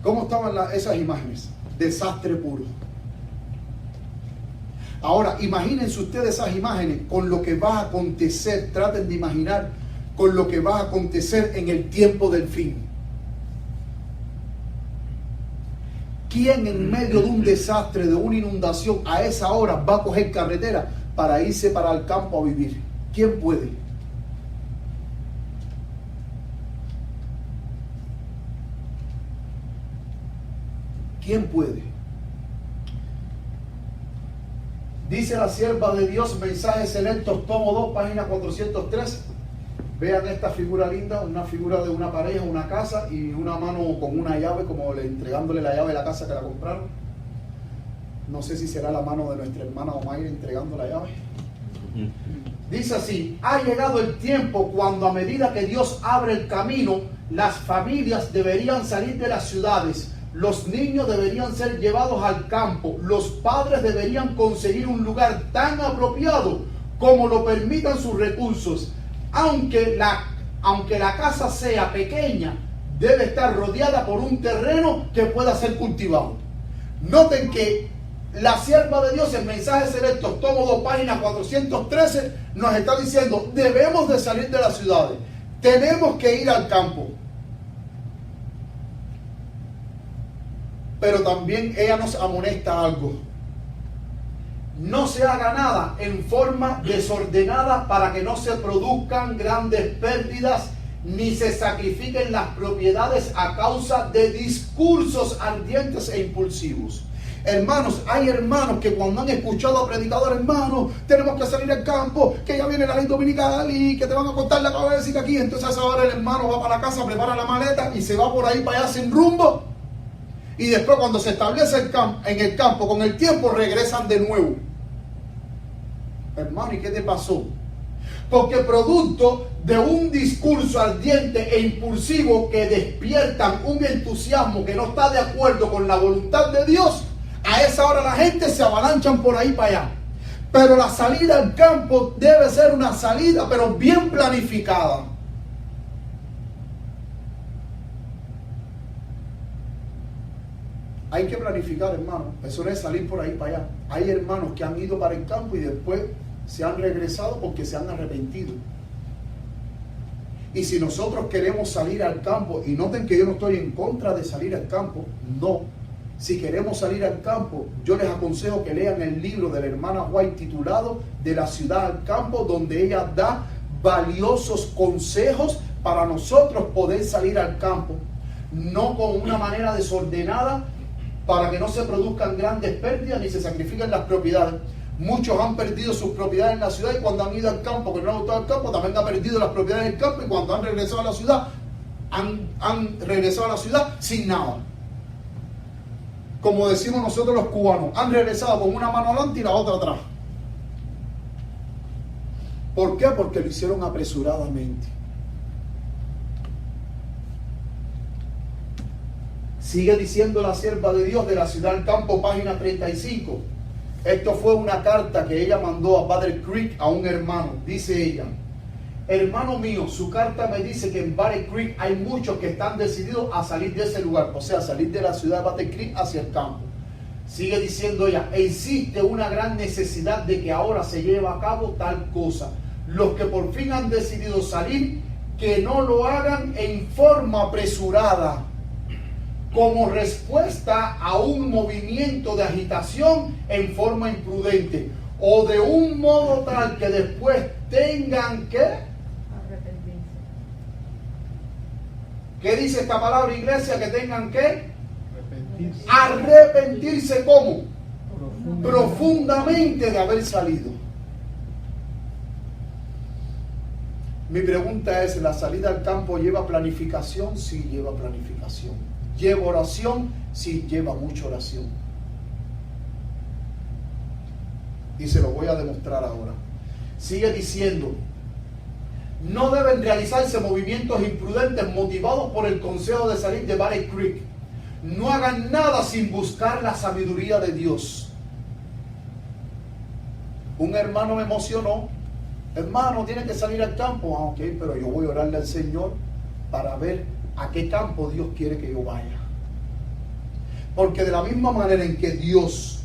¿Cómo estaban esas imágenes? Desastre puro. Ahora, imagínense ustedes esas imágenes con lo que va a acontecer. Traten de imaginar con lo que va a acontecer en el tiempo del fin. ¿Quién en medio de un desastre, de una inundación, a esa hora va a coger carretera para irse para el campo a vivir? ¿Quién puede? ¿Quién puede? Dice la sierva de Dios, Mensajes Selectos, tomo 2, página 403. Vean esta figura linda, una figura de una pareja, una casa y una mano con una llave, como entregándole la llave de la casa que la compraron. No sé si será la mano de nuestra hermana Omaira entregando la llave. Dice así: ha llegado el tiempo cuando, a medida que Dios abre el camino, las familias deberían salir de las ciudades, los niños deberían ser llevados al campo, los padres deberían conseguir un lugar tan apropiado como lo permitan sus recursos. Aunque la casa sea pequeña, debe estar rodeada por un terreno que pueda ser cultivado. Noten que la sierva de Dios en Mensajes Selectos, tomo 2, página 413, nos está diciendo: debemos de salir de las ciudades, tenemos que ir al campo. Pero también ella nos amonesta algo: no se haga nada en forma desordenada para que no se produzcan grandes pérdidas ni se sacrifiquen las propiedades a causa de discursos ardientes e impulsivos. Hermanos, hay hermanos que cuando han escuchado a predicadores, hermanos, tenemos que salir al campo, que ya viene la ley dominical y que te van a cortar la cabeza y que aquí, entonces a esa hora el hermano va para la casa, prepara la maleta y se va por ahí para allá sin rumbo. Y después, cuando se establece en el campo, con el tiempo regresan de nuevo. Hermano, ¿y qué te pasó? Porque producto de un discurso ardiente e impulsivo que despiertan un entusiasmo que no está de acuerdo con la voluntad de Dios, a esa hora la gente se avalanchan por ahí para allá. Pero la salida al campo debe ser una salida, pero bien planificada. Hay que planificar, hermano. Eso no es salir por ahí para allá. Hay hermanos que han ido para el campo y después se han regresado porque se han arrepentido. Y si nosotros queremos salir al campo, y noten que yo no estoy en contra de salir al campo, no. Si queremos salir al campo, yo les aconsejo que lean el libro de la hermana White titulado De la ciudad al campo, donde ella da valiosos consejos para nosotros poder salir al campo. No con una manera desordenada, para que no se produzcan grandes pérdidas ni se sacrifiquen las propiedades. Muchos han perdido sus propiedades en la ciudad y cuando han ido al campo, que no han gustado el campo, también han perdido las propiedades del campo y cuando han regresado a la ciudad, han regresado a la ciudad sin nada. Como decimos nosotros los cubanos, han regresado con una mano adelante y la otra atrás. ¿Por qué? Porque lo hicieron apresuradamente. Sigue diciendo la sierva de Dios de la ciudad al campo, página 35. Esto fue una carta que ella mandó a Battle Creek a un hermano. Dice ella: hermano mío, su carta me dice que en Battle Creek hay muchos que están decididos a salir de ese lugar, o sea, salir de la ciudad de Battle Creek hacia el campo. Sigue diciendo ella: existe una gran necesidad de que ahora se lleve a cabo tal cosa. Los que por fin han decidido salir, que no lo hagan en forma apresurada, como respuesta a un movimiento de agitación en forma imprudente, o de un modo tal que después tengan que Arrepentirse. ¿qué dice esta palabra, iglesia? Que tengan que Arrepentirse arrepentirse. ¿Cómo? profundamente. Profundamente de haber salido. Mi pregunta es: ¿la salida al campo lleva planificación? Sí, lleva planificación. ¿Lleva oración? Sí, lleva mucha oración. Y se lo voy a demostrar ahora. Sigue diciendo: no deben realizarse movimientos imprudentes motivados por el consejo de salir de Battle Creek. No hagan nada sin buscar la sabiduría de Dios. Un hermano me emocionó. Hermano, tiene que salir al campo. Ah, ok, pero yo voy a orarle al Señor para ver a qué campo Dios quiere que yo vaya. Porque de la misma manera en que Dios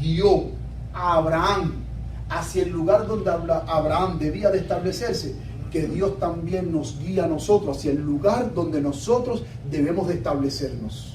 guió a Abraham hacia el lugar donde Abraham debía de establecerse, que Dios también nos guía a nosotros hacia el lugar donde nosotros debemos de establecernos.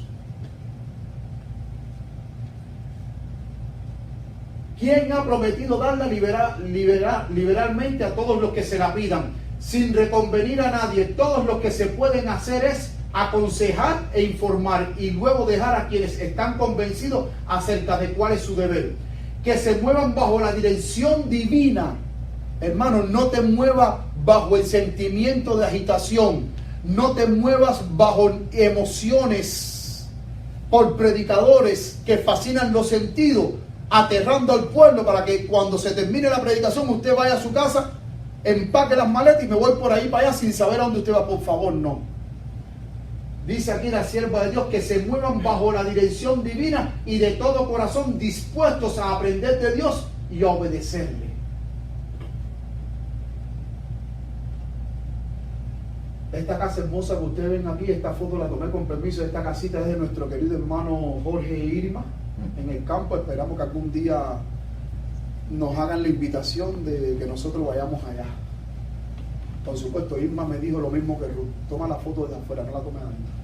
¿Quién ha prometido darla liberalmente a todos los que se la pidan, sin reconvenir a nadie? Todos los que se pueden hacer es aconsejar e informar y luego dejar a quienes están convencidos acerca de cuál es su deber. Que se muevan bajo la dirección divina. Hermano, no te muevas bajo el sentimiento de agitación. No te muevas bajo emociones por predicadores que fascinan los sentidos, aterrando al pueblo para que cuando se termine la predicación usted vaya a su casa, empaque las maletas y me voy por ahí para allá sin saber a dónde usted va. Por favor, no. Dice aquí la sierva de Dios que se muevan bajo la dirección divina y de todo corazón dispuestos a aprender de Dios y a obedecerle. Esta casa hermosa que ustedes ven aquí, esta foto la tomé con permiso. Esta casita es de nuestro querido hermano Jorge Irma en el campo. Esperamos que algún día nos hagan la invitación de que nosotros vayamos allá. Por supuesto, Irma me dijo lo mismo que Ruth: toma la foto de afuera, no la tome adentro.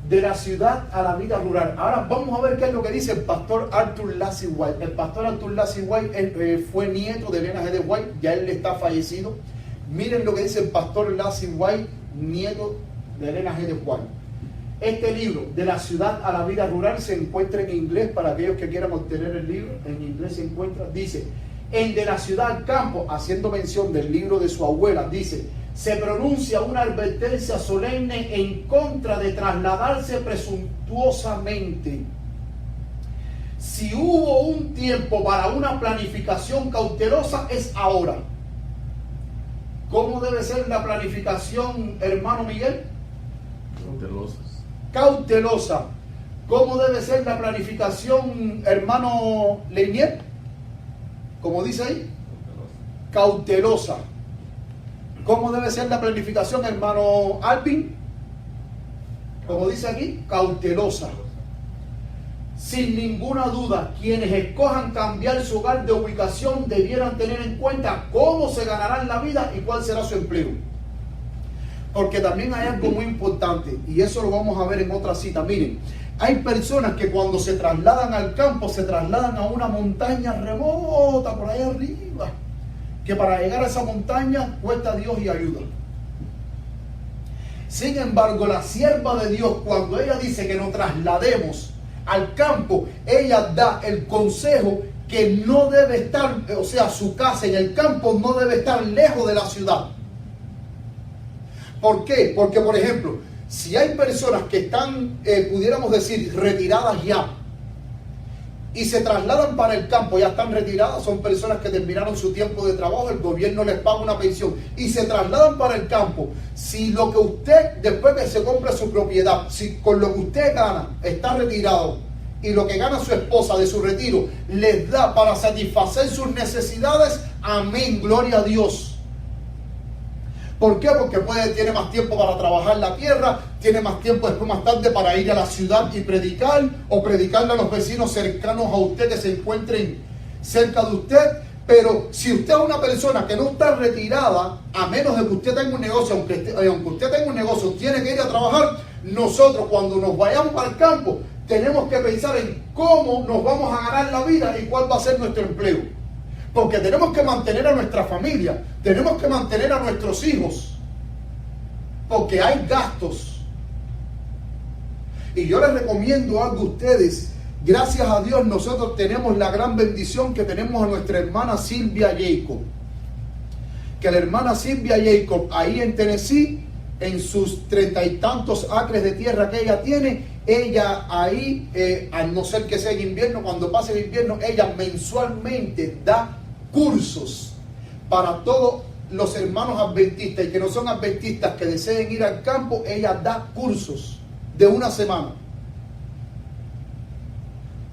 De la ciudad a la vida rural. Ahora vamos a ver qué es lo que dice el pastor Arthur Lacy White. El pastor Arthur Lacy White fue nieto de Elena G. de White, ya él está fallecido. Miren lo que dice el pastor Lacy White, nieto de Elena G. de White. Este libro, De la ciudad a la vida rural, se encuentra en inglés para aquellos que quieran obtener el libro. En inglés se encuentra, dice: en De la ciudad al campo, haciendo mención del libro de su abuela, dice: se pronuncia una advertencia solemne en contra de trasladarse presuntuosamente si hubo un tiempo para una planificación cautelosa, es ahora. ¿Cómo debe ser la planificación, hermano Miguel? Cautelosas. Cautelosa. ¿Cómo debe ser la planificación, hermano Leinier? Como dice ahí, cautelosa. ¿Cómo debe ser la planificación, hermano Alvin? Como dice aquí, cautelosa. Sin ninguna duda, quienes escojan cambiar su hogar de ubicación debieran tener en cuenta cómo se ganarán la vida y cuál será su empleo. Porque también hay algo muy importante, y eso lo vamos a ver en otra cita. Miren, hay personas que cuando se trasladan al campo, se trasladan a una montaña remota por ahí arriba, que para llegar a esa montaña cuesta Dios y ayuda. Sin embargo, la sierva de Dios, cuando ella dice que nos traslademos al campo, ella da el consejo que no debe estar, o sea, su casa en el campo no debe estar lejos de la ciudad. ¿Por qué? Porque, por ejemplo, si hay personas que están, pudiéramos decir, retiradas ya, y se trasladan para el campo, ya están retiradas, son personas que terminaron su tiempo de trabajo, el gobierno les paga una pensión, y se trasladan para el campo. Si lo que usted, después que se compre su propiedad, si con lo que usted gana, está retirado, y lo que gana su esposa de su retiro, les da para satisfacer sus necesidades, amén, gloria a Dios. ¿Por qué? Porque tiene más tiempo para trabajar la tierra, tiene más tiempo después más tarde para ir a la ciudad y predicar, o predicarle a los vecinos cercanos a usted que se encuentren cerca de usted. Pero si usted es una persona que no está retirada, a menos de que usted tenga un negocio, aunque usted tenga un negocio, tiene que ir a trabajar, nosotros cuando nos vayamos para el campo, tenemos que pensar en cómo nos vamos a ganar la vida y cuál va a ser nuestro empleo. Porque tenemos que mantener a nuestra familia, tenemos que mantener a nuestros hijos, porque hay gastos. Y yo les recomiendo algo a ustedes. Gracias a Dios nosotros tenemos la gran bendición que tenemos a nuestra hermana Silvia Jacob. Que la hermana Silvia Jacob ahí en Tennessee, en sus 30 y tantos acres de tierra que ella tiene, ella ahí, al no ser que sea en invierno, cuando pase el invierno, ella mensualmente da cursos para todos los hermanos adventistas y que no son adventistas que deseen ir al campo. Ella da cursos de una semana,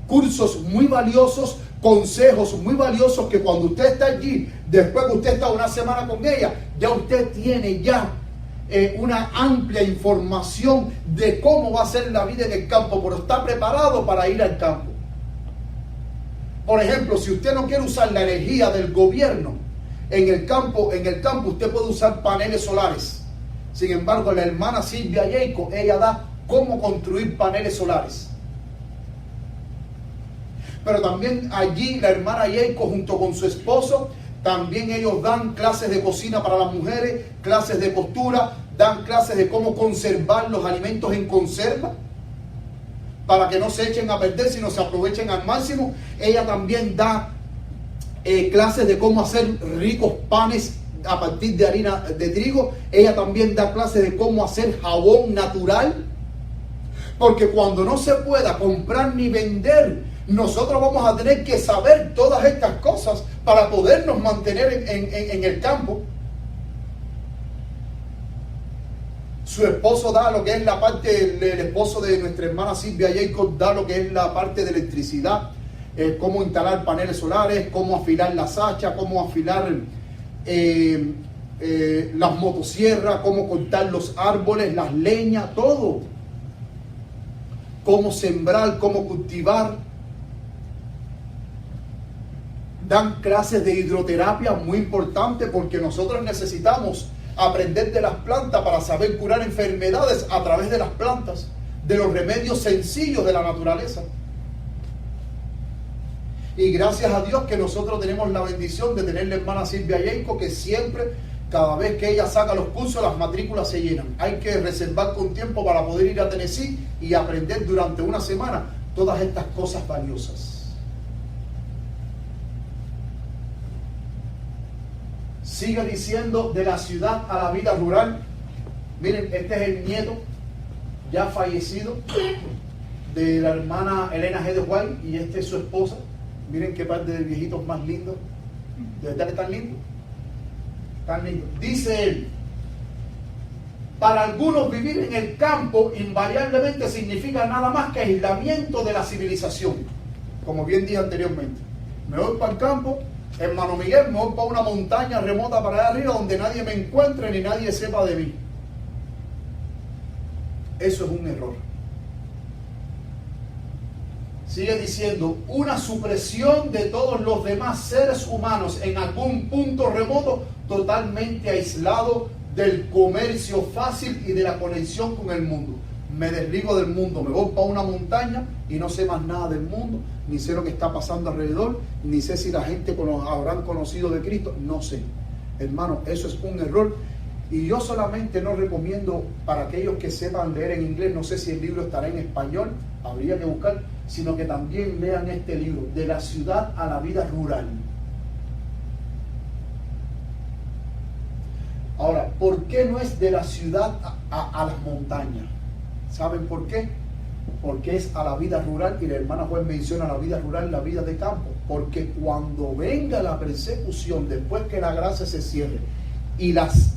cursos muy valiosos, consejos muy valiosos que cuando usted está allí, después que usted está una semana con ella, ya usted tiene una amplia información de cómo va a ser la vida en el campo, pero está preparado para ir al campo. Por ejemplo, si usted no quiere usar la energía del gobierno en el campo usted puede usar paneles solares. Sin embargo, la hermana Silvia Jacob, ella da cómo construir paneles solares. Pero también allí la hermana Jacob junto con su esposo, también ellos dan clases de cocina para las mujeres, clases de costura, dan clases de cómo conservar los alimentos en conserva, para que no se echen a perder, sino se aprovechen al máximo. Ella también da clases de cómo hacer ricos panes a partir de harina de trigo. Ella también da clases de cómo hacer jabón natural. Porque cuando no se pueda comprar ni vender, nosotros vamos a tener que saber todas estas cosas para podernos mantener en el campo. Su esposo da lo que es la parte, el esposo de nuestra hermana Silvia Jacob da lo que es la parte de electricidad, cómo instalar paneles solares, cómo afilar las hachas, cómo afilar las motosierras, cómo cortar los árboles, las leñas, todo. Cómo sembrar, cómo cultivar. Dan clases de hidroterapia muy importante porque nosotros necesitamos aprender de las plantas para saber curar enfermedades a través de las plantas, de los remedios sencillos de la naturaleza. Y gracias a Dios que nosotros tenemos la bendición de tener la hermana Silvia Jacob, que siempre, cada vez que ella saca los cursos, las matrículas se llenan. Hay que reservar con tiempo para poder ir a Tennessee y aprender durante una semana todas estas cosas valiosas. Sigue diciendo de la ciudad a la vida rural. Miren, este es el nieto ya fallecido de la hermana Elena G. de White, y este es su esposa. Miren qué par de viejitos más lindos. ¿De verdad que están lindos? Están lindos. Dice él: para algunos vivir en el campo invariablemente significa nada más que aislamiento de la civilización. Como bien dije anteriormente, me voy para el campo, hermano Miguel, me voy para una montaña remota para allá arriba donde nadie me encuentre ni nadie sepa de mí. Eso es un error. Sigue diciendo: una supresión de todos los demás seres humanos en algún punto remoto, totalmente aislado del comercio fácil y de la conexión con el mundo. Me desligo del mundo, me voy para una montaña y no sé más nada del mundo, ni sé lo que está pasando alrededor, ni sé si la gente habrán conocido de Cristo, no sé. Hermano, eso es un error. Y yo solamente no recomiendo para aquellos que sepan leer en inglés, no sé si el libro estará en español, habría que buscar, sino que también lean este libro, De la ciudad a la vida rural. Ahora, ¿por qué no es de la ciudad a las montañas? ¿Saben por qué? Porque es a la vida rural, y la hermana Juan menciona la vida rural, la vida de campo. Porque cuando venga la persecución, después que la gracia se cierre y las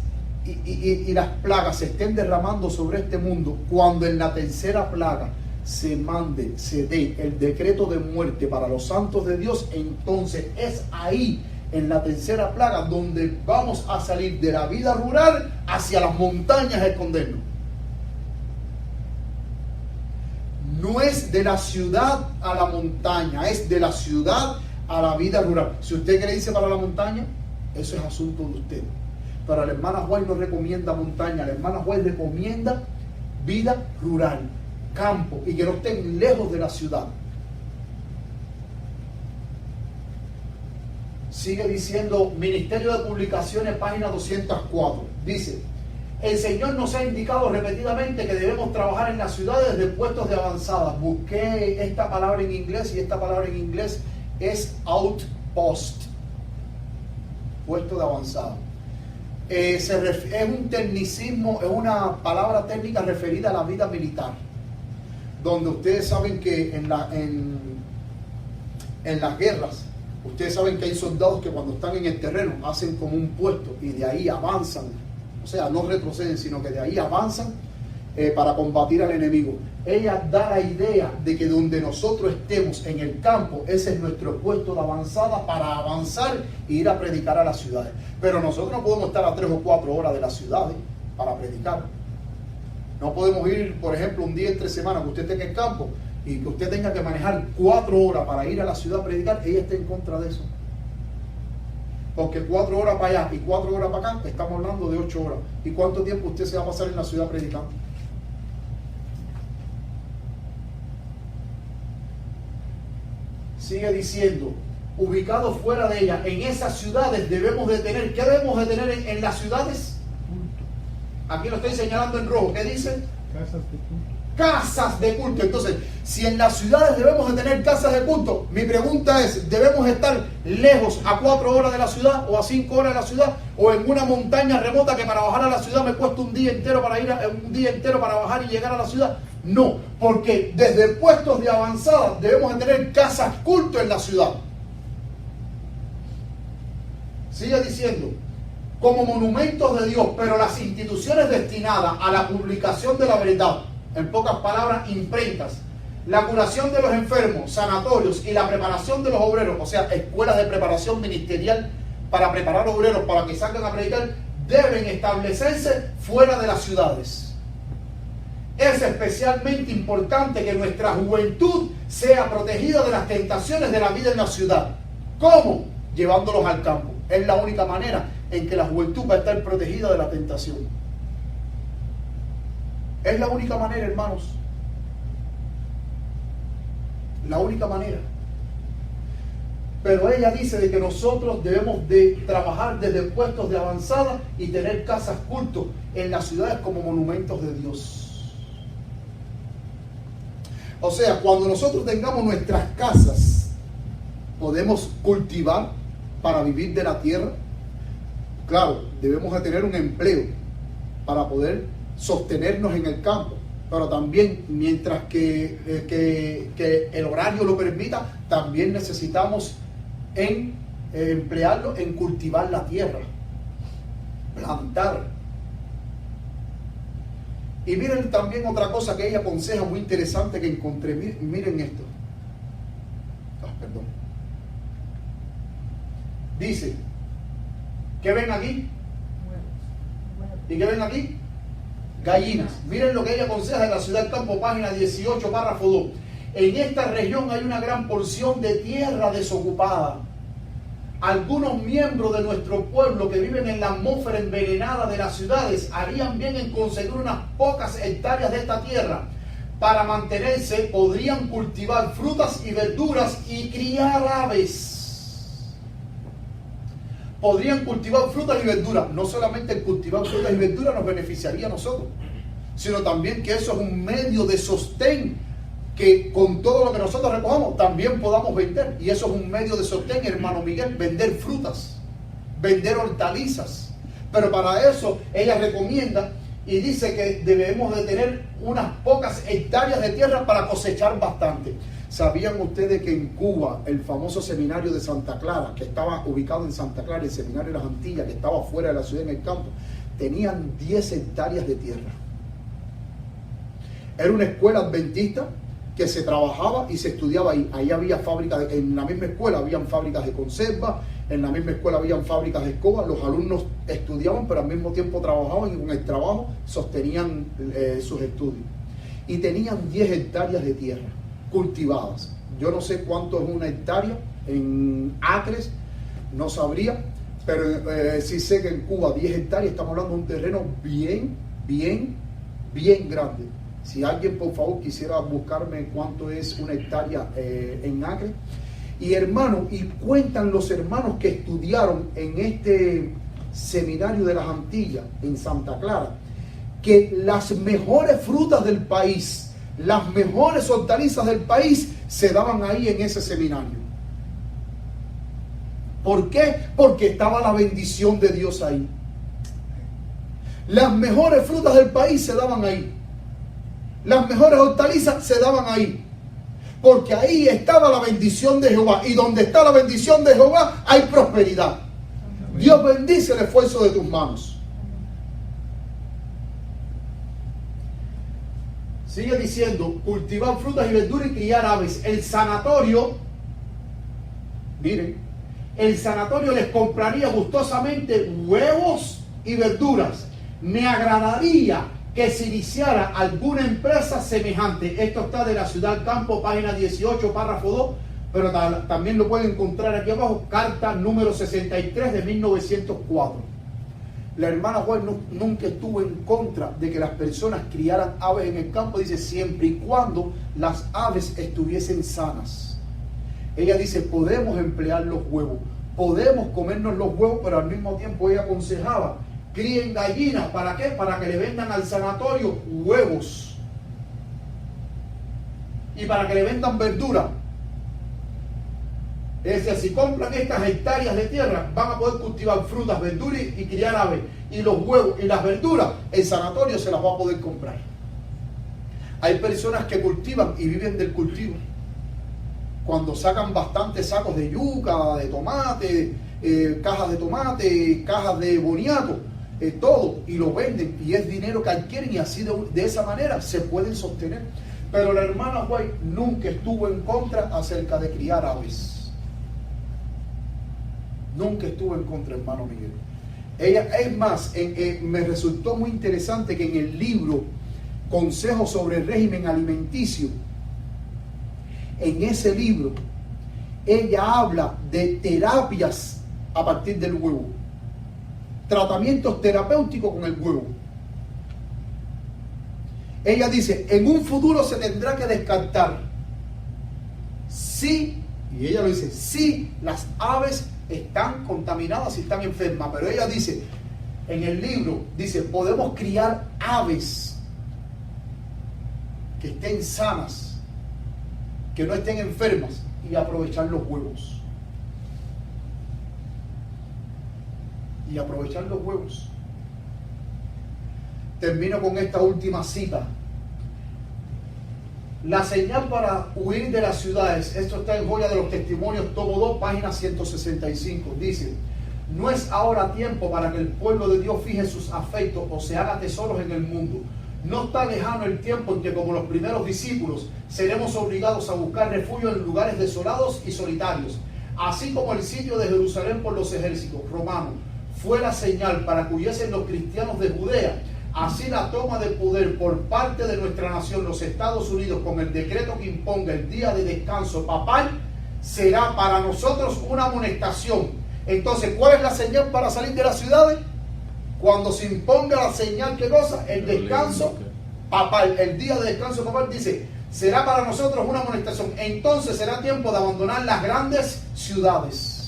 plagas se estén derramando sobre este mundo, cuando en la tercera plaga se dé el decreto de muerte para los santos de Dios, entonces es ahí, en la tercera plaga, donde vamos a salir de la vida rural hacia las montañas a escondernos. No es de la ciudad a la montaña, es de la ciudad a la vida rural. Si usted quiere irse para la montaña, eso es asunto de usted. Pero la hermana White no recomienda montaña, la hermana White recomienda vida rural, campo, y que no estén lejos de la ciudad. Sigue diciendo, Ministerio de Publicaciones, página 204. Dice: el Señor nos ha indicado repetidamente que debemos trabajar en las ciudades de puestos de avanzada. Busqué esta palabra en inglés, y esta palabra en inglés es outpost, puesto de avanzada. Es un tecnicismo, es una palabra técnica referida a la vida militar, donde ustedes saben que en las guerras, ustedes saben que hay soldados que cuando están en el terreno hacen como un puesto y de ahí avanzan, o sea, no retroceden, sino que de ahí avanzan para combatir al enemigo. Ella da la idea de que donde nosotros estemos en el campo, ese es nuestro puesto de avanzada para avanzar e ir a predicar a las ciudades. Pero nosotros no podemos estar a 3 o 4 horas de las ciudades para predicar. No podemos ir, por ejemplo, un día entre semana que usted esté en el campo y que usted tenga que manejar 4 horas para ir a la ciudad a predicar. Ella está en contra de eso. Porque 4 horas para allá y 4 horas para acá, estamos hablando de 8 horas. ¿Y cuánto tiempo usted se va a pasar en la ciudad predicando? Sigue diciendo, ubicados fuera de ella, en esas ciudades debemos de tener, ¿qué debemos de tener en las ciudades? Aquí lo estoy señalando en rojo, ¿qué dice? Casas de culto. Casas de culto. Entonces, si en las ciudades debemos de tener casas de culto, mi pregunta es, ¿debemos estar lejos a 4 horas de la ciudad o a 5 horas de la ciudad o en una montaña remota que para bajar a la ciudad me cuesta un día entero para bajar y llegar a la ciudad? No, porque desde puestos de avanzada debemos de tener casas culto en la ciudad. Sigue diciendo, como monumentos de Dios, pero las instituciones destinadas a la publicación de la verdad, en pocas palabras, imprentas, la curación de los enfermos, sanatorios y la preparación de los obreros, o sea, escuelas de preparación ministerial para preparar obreros para que salgan a predicar, deben establecerse fuera de las ciudades. Es especialmente importante que nuestra juventud sea protegida de las tentaciones de la vida en la ciudad. ¿Cómo? Llevándolos al campo. Es la única manera en que la juventud va a estar protegida de la tentación. Es la única manera, hermanos. La única manera. Pero ella dice de que nosotros debemos de trabajar desde puestos de avanzada y tener casas cultos en las ciudades como monumentos de Dios. O sea, cuando nosotros tengamos nuestras casas, podemos cultivar para vivir de la tierra. Claro, debemos de tener un empleo para poder sostenernos en el campo. pero también mientras que el horario lo permita, también necesitamos emplearlo en cultivar la tierra, plantar. Y miren también otra cosa que ella aconseja muy interesante que encontré. Miren esto. Perdón. Dice, ¿qué ven aquí? ¿Y qué ven aquí? Gallinas. Miren lo que ella aconseja de la ciudad del campo, página 18, párrafo 2. En esta región hay una gran porción de tierra desocupada. Algunos miembros de nuestro pueblo que viven en la atmósfera envenenada de las ciudades harían bien en conseguir unas pocas hectáreas de esta tierra. Para mantenerse podrían cultivar frutas y verduras y criar aves. Podrían cultivar frutas y verduras. No solamente el cultivar frutas y verduras nos beneficiaría a nosotros, sino también que eso es un medio de sostén, que con todo lo que nosotros recogamos también podamos vender. Y eso es un medio de sostén, hermano Miguel, vender frutas, vender hortalizas. Pero para eso ella recomienda y dice que debemos de tener unas pocas hectáreas de tierra para cosechar bastante. ¿Sabían ustedes que en Cuba el famoso seminario de Santa Clara, que estaba ubicado en Santa Clara, el seminario de las Antillas, que estaba fuera de la ciudad en el campo, tenían 10 hectáreas de tierra? Era una escuela adventista que se trabajaba y se estudiaba ahí. Ahí había fábricas, en la misma escuela habían fábricas de conserva, en la misma escuela habían fábricas de escoba. Los alumnos estudiaban, pero al mismo tiempo trabajaban y con el trabajo sostenían sus estudios. Y tenían 10 hectáreas de tierra cultivadas. Yo no sé cuánto es una hectárea en acres, no sabría, pero sí sé que en Cuba 10 hectáreas, estamos hablando de un terreno bien grande. Si alguien por favor quisiera buscarme cuánto es una hectárea en acre. Y hermanos, y cuentan los hermanos que estudiaron en este seminario de las Antillas, en Santa Clara, que las mejores frutas del país, las mejores hortalizas del país se daban ahí en ese seminario. ¿Por qué? Porque estaba la bendición de Dios ahí. Las mejores frutas del país se daban ahí. Las mejores hortalizas se daban ahí, porque ahí estaba la bendición de Jehová, y donde está la bendición de Jehová hay prosperidad. Dios bendice el esfuerzo de tus manos. Sigue diciendo, cultivar frutas y verduras y criar aves. El sanatorio, miren, el sanatorio les compraría gustosamente huevos y verduras. Me agradaría que se iniciara alguna empresa semejante. Esto está de la ciudad del campo, página 18, párrafo 2, pero también lo pueden encontrar aquí abajo, carta número 63 de 1904. La hermana Juan nunca estuvo en contra de que las personas criaran aves en el campo, dice, siempre y cuando las aves estuviesen sanas. Ella dice, podemos emplear los huevos, podemos comernos los huevos, pero al mismo tiempo ella aconsejaba, críen gallinas. ¿Para qué? Para que le vendan al sanatorio huevos. Y para que le vendan verdura. Es decir, si compran estas hectáreas de tierra, van a poder cultivar frutas, verduras y criar aves. Y los huevos y las verduras, el sanatorio se las va a poder comprar. Hay personas que cultivan y viven del cultivo. Cuando sacan bastantes sacos de yuca, de tomate, cajas de tomate, cajas de boniato, todo, y lo venden, y es dinero que adquieren, y así de esa manera se pueden sostener. Pero la hermana White nunca estuvo en contra acerca de criar aves. Nunca estuvo en contra, hermano Miguel. Ella, es más, me resultó muy interesante que en el libro Consejos sobre el régimen alimenticio, en ese libro, ella habla de terapias a partir del huevo. Tratamientos terapéuticos con el huevo. Ella dice, en un futuro se tendrá que descartar si, y ella lo dice, si las aves están contaminadas y están enfermas. Pero ella dice, en el libro, dice, podemos criar aves que estén sanas, que no estén enfermas, y aprovechar los huevos. Y aprovechar los huevos. Termino con esta última cita. La señal para huir de las ciudades, esto está en Joya de los Testimonios, tomo 2, página 165, dice: no es ahora tiempo para que el pueblo de Dios fije sus afectos o se haga tesoros en el mundo. No está lejano el tiempo en que, como los primeros discípulos, seremos obligados a buscar refugio en lugares desolados y solitarios. Así como el sitio de Jerusalén por los ejércitos romanos fue la señal para que huyesen los cristianos de Judea, así la toma de poder por parte de nuestra nación, los Estados Unidos, con el decreto que imponga el día de descanso papal, será para nosotros una amonestación. Entonces, ¿cuál es la señal para salir de las ciudades? Cuando se imponga la señal que goza, el descanso papal, el día de descanso papal, dice, será para nosotros una amonestación. Entonces será tiempo de abandonar las grandes ciudades.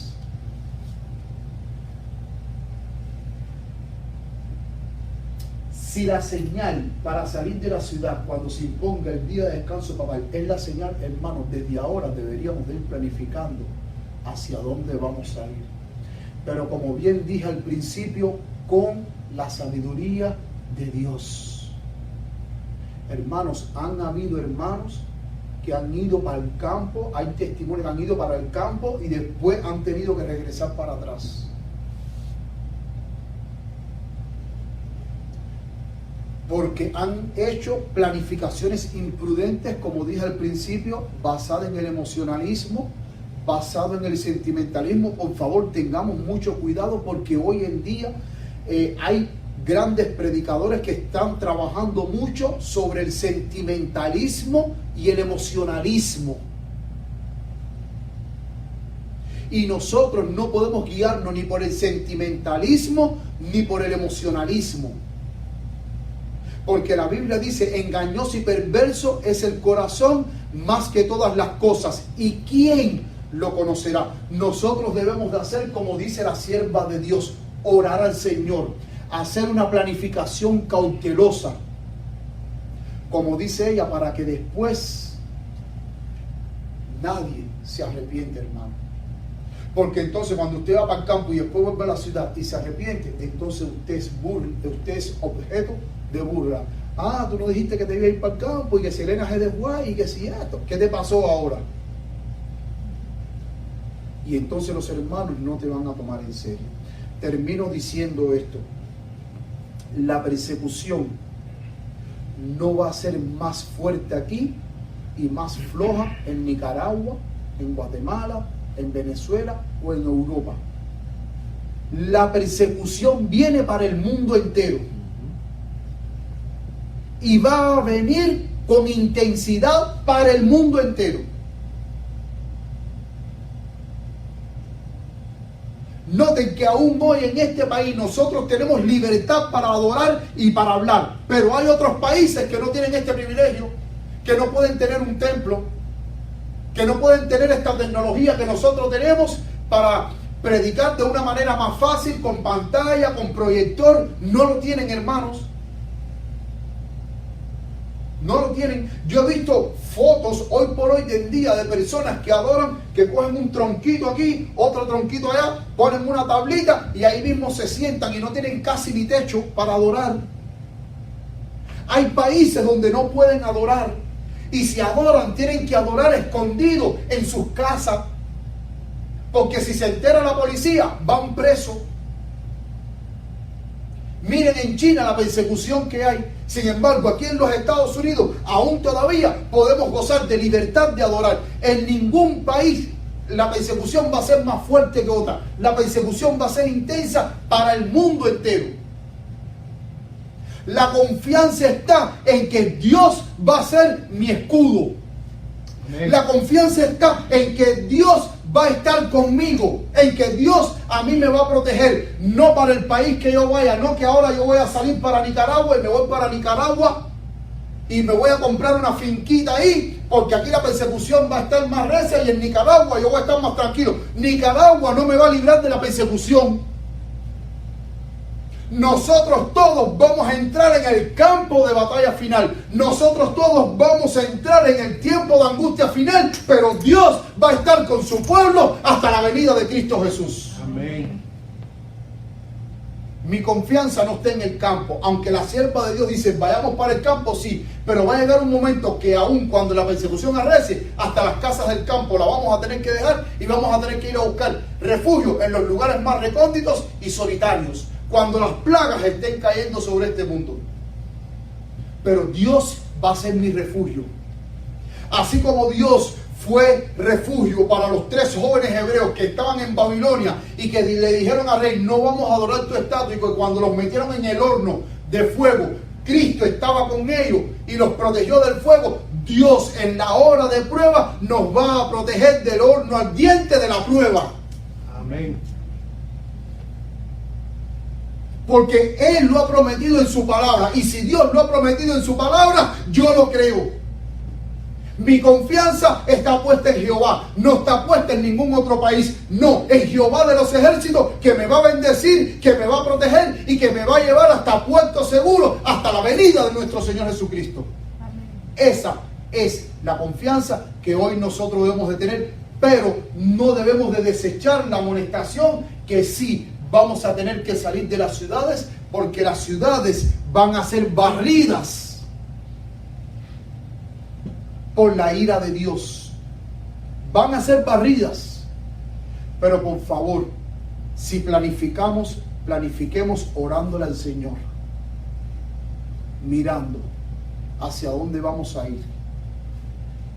Si la señal para salir de la ciudad cuando se imponga el día de descanso papal es la señal, hermanos, desde ahora deberíamos de ir planificando hacia dónde vamos a ir. Pero como bien dije al principio, con la sabiduría de Dios. Hermanos, han habido hermanos que han ido para el campo, hay testimonios que han ido para el campo y después han tenido que regresar para atrás. Porque han hecho planificaciones imprudentes, como dije al principio, basadas en el emocionalismo, basado en el sentimentalismo. Por favor, tengamos mucho cuidado, porque hoy en día hay grandes predicadores que están trabajando mucho sobre el sentimentalismo y el emocionalismo. Y nosotros no podemos guiarnos ni por el sentimentalismo ni por el emocionalismo. Porque la Biblia dice, engañoso y perverso es el corazón más que todas las cosas. ¿Y quién lo conocerá? Nosotros debemos de hacer como dice la sierva de Dios, orar al Señor, hacer una planificación cautelosa, como dice ella, para que después nadie se arrepiente, hermano. Porque entonces cuando usted va para el campo y después vuelve a la ciudad y se arrepiente, entonces usted es objeto de burla. Ah, tú no dijiste que te iba a ir para el campo y que Selena es de guay y que si esto, ¿qué te pasó ahora? Y entonces los hermanos no te van a tomar en serio. Termino diciendo esto: la persecución no va a ser más fuerte aquí y más floja en Nicaragua, en Guatemala, en Venezuela o en Europa. La persecución viene para el mundo entero. Y va a venir con intensidad para el mundo entero. Noten que aún hoy en este país nosotros tenemos libertad para adorar y para hablar. Pero hay otros países que no tienen este privilegio, que no pueden tener un templo, que no pueden tener esta tecnología que nosotros tenemos para predicar de una manera más fácil, con pantalla, con proyector. No lo tienen, hermanos. No lo tienen. Yo he visto fotos hoy por hoy en día de personas que adoran, que cogen un tronquito aquí, otro tronquito allá, ponen una tablita y ahí mismo se sientan y no tienen casi ni techo para adorar. Hay países donde no pueden adorar, y si adoran tienen que adorar escondidos en sus casas, porque si se entera la policía van presos. Miren en China la persecución que hay. Sin embargo, aquí en los Estados Unidos aún todavía podemos gozar de libertad de adorar. En ningún país la persecución va a ser más fuerte que otra. La persecución va a ser intensa para el mundo entero. La confianza está en que Dios va a ser mi escudo. Amén. La confianza está en que Dios va a estar conmigo, en que Dios a mí me va a proteger, no para el país que yo vaya, no que ahora yo voy a salir para Nicaragua y me voy para Nicaragua y me voy a comprar una finquita ahí, porque aquí la persecución va a estar más recia y en Nicaragua yo voy a estar más tranquilo. Nicaragua no me va a librar de la persecución. Nosotros todos vamos a entrar en el campo de batalla final. Nosotros todos vamos a entrar en el tiempo de angustia final, pero Dios va a estar con su pueblo hasta la venida de Cristo Jesús. Amén. Mi confianza no está en el campo. Aunque la sierva de Dios dice, vayamos para el campo, sí. Pero va a llegar un momento que aún cuando la persecución arrecie, hasta las casas del campo la vamos a tener que dejar y vamos a tener que ir a buscar refugio en los lugares más recónditos y solitarios. Cuando las plagas estén cayendo sobre este mundo. Pero Dios va a ser mi refugio. Así como Dios fue refugio para los 3 jóvenes hebreos que estaban en Babilonia y que le dijeron al rey, no vamos a adorar tu estatua, y que cuando los metieron en el horno de fuego, Cristo estaba con ellos y los protegió del fuego. Dios en la hora de prueba nos va a proteger del horno ardiente de la prueba. Amén. Porque Él lo ha prometido en su palabra. Y si Dios lo ha prometido en su palabra, yo lo creo. Mi confianza está puesta en Jehová. No está puesta en ningún otro país. No, en Jehová de los ejércitos, que me va a bendecir, que me va a proteger y que me va a llevar hasta puerto seguro, hasta la venida de nuestro Señor Jesucristo. Amén. Esa es la confianza que hoy nosotros debemos de tener. Pero no debemos de desechar la amonestación que sí vamos a tener que salir de las ciudades, porque las ciudades van a ser barridas por la ira de Dios. Van a ser barridas. Pero por favor, si planificamos, planifiquemos orándole al Señor, mirando hacia dónde vamos a ir,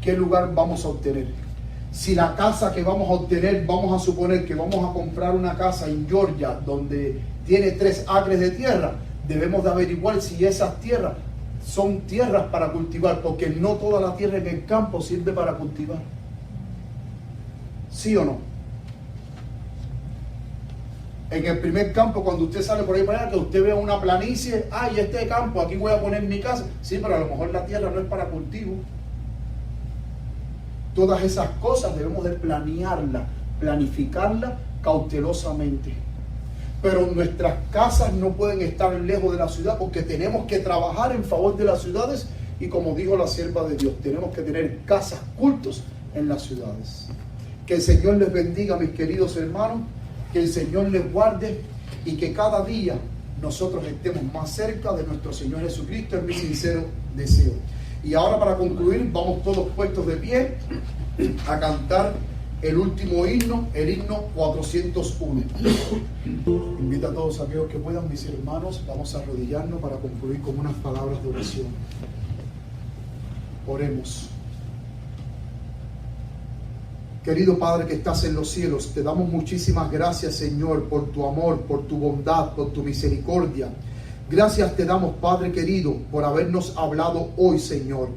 qué lugar vamos a obtener. Si la casa que vamos a obtener, vamos a suponer que vamos a comprar una casa en Georgia donde tiene 3 acres de tierra, debemos de averiguar si esas tierras son tierras para cultivar, porque no toda la tierra en el campo sirve para cultivar. ¿Sí o no? En el primer campo, cuando usted sale por ahí para allá, que usted vea una planicie, ay, este campo, aquí voy a poner mi casa. Sí, pero a lo mejor la tierra no es para cultivo. Todas esas cosas debemos de planearla, planificarla cautelosamente. Pero nuestras casas no pueden estar lejos de la ciudad, porque tenemos que trabajar en favor de las ciudades. Y como dijo la sierva de Dios, tenemos que tener casas, cultos en las ciudades. Que el Señor les bendiga, mis queridos hermanos. Que el Señor les guarde y que cada día nosotros estemos más cerca de nuestro Señor Jesucristo. Es mi sincero deseo. Y ahora, para concluir, vamos todos puestos de pie a cantar el último himno, el himno 401. Invito a todos aquellos que puedan, mis hermanos, vamos a arrodillarnos para concluir con unas palabras de oración. Oremos. Querido Padre que estás en los cielos, te damos muchísimas gracias, Señor, por tu amor, por tu bondad, por tu misericordia. Gracias te damos, Padre querido, por habernos hablado hoy, Señor.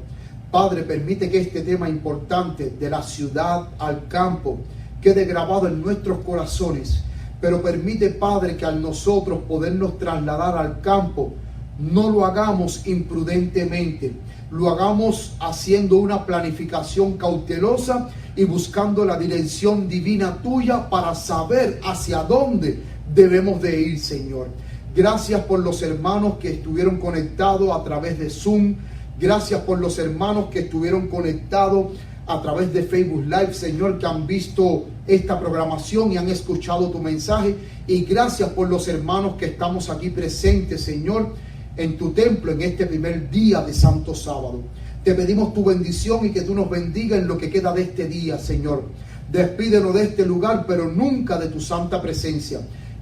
Padre, permite que este tema importante de la ciudad al campo quede grabado en nuestros corazones. Pero permite, Padre, que al nosotros podernos trasladar al campo, no lo hagamos imprudentemente. Lo hagamos haciendo una planificación cautelosa y buscando la dirección divina tuya para saber hacia dónde debemos de ir, Señor. Gracias por los hermanos que estuvieron conectados a través de Zoom. Gracias por los hermanos que estuvieron conectados a través de Facebook Live, Señor, que han visto esta programación y han escuchado tu mensaje. Y gracias por los hermanos que estamos aquí presentes, Señor, en tu templo en este primer día de Santo Sábado. Te pedimos tu bendición y que tú nos bendiga en lo que queda de este día, Señor. Despídenos de este lugar, pero nunca de tu santa presencia.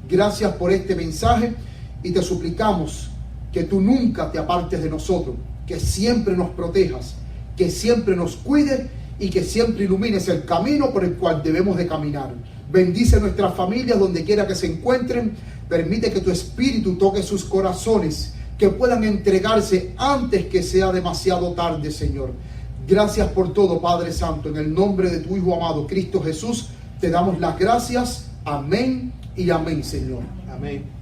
Gracias por este mensaje y te suplicamos que tú nunca te apartes de nosotros, que siempre nos protejas, que siempre nos cuides y que siempre ilumines el camino por el cual debemos de caminar. Bendice nuestras familias donde quiera que se encuentren. Permite que tu espíritu toque sus corazones, que puedan entregarse antes que sea demasiado tarde, Señor. Gracias por todo, Padre Santo. En el nombre de tu Hijo amado, Cristo Jesús, te damos las gracias. Amén y amén, Señor. Amén.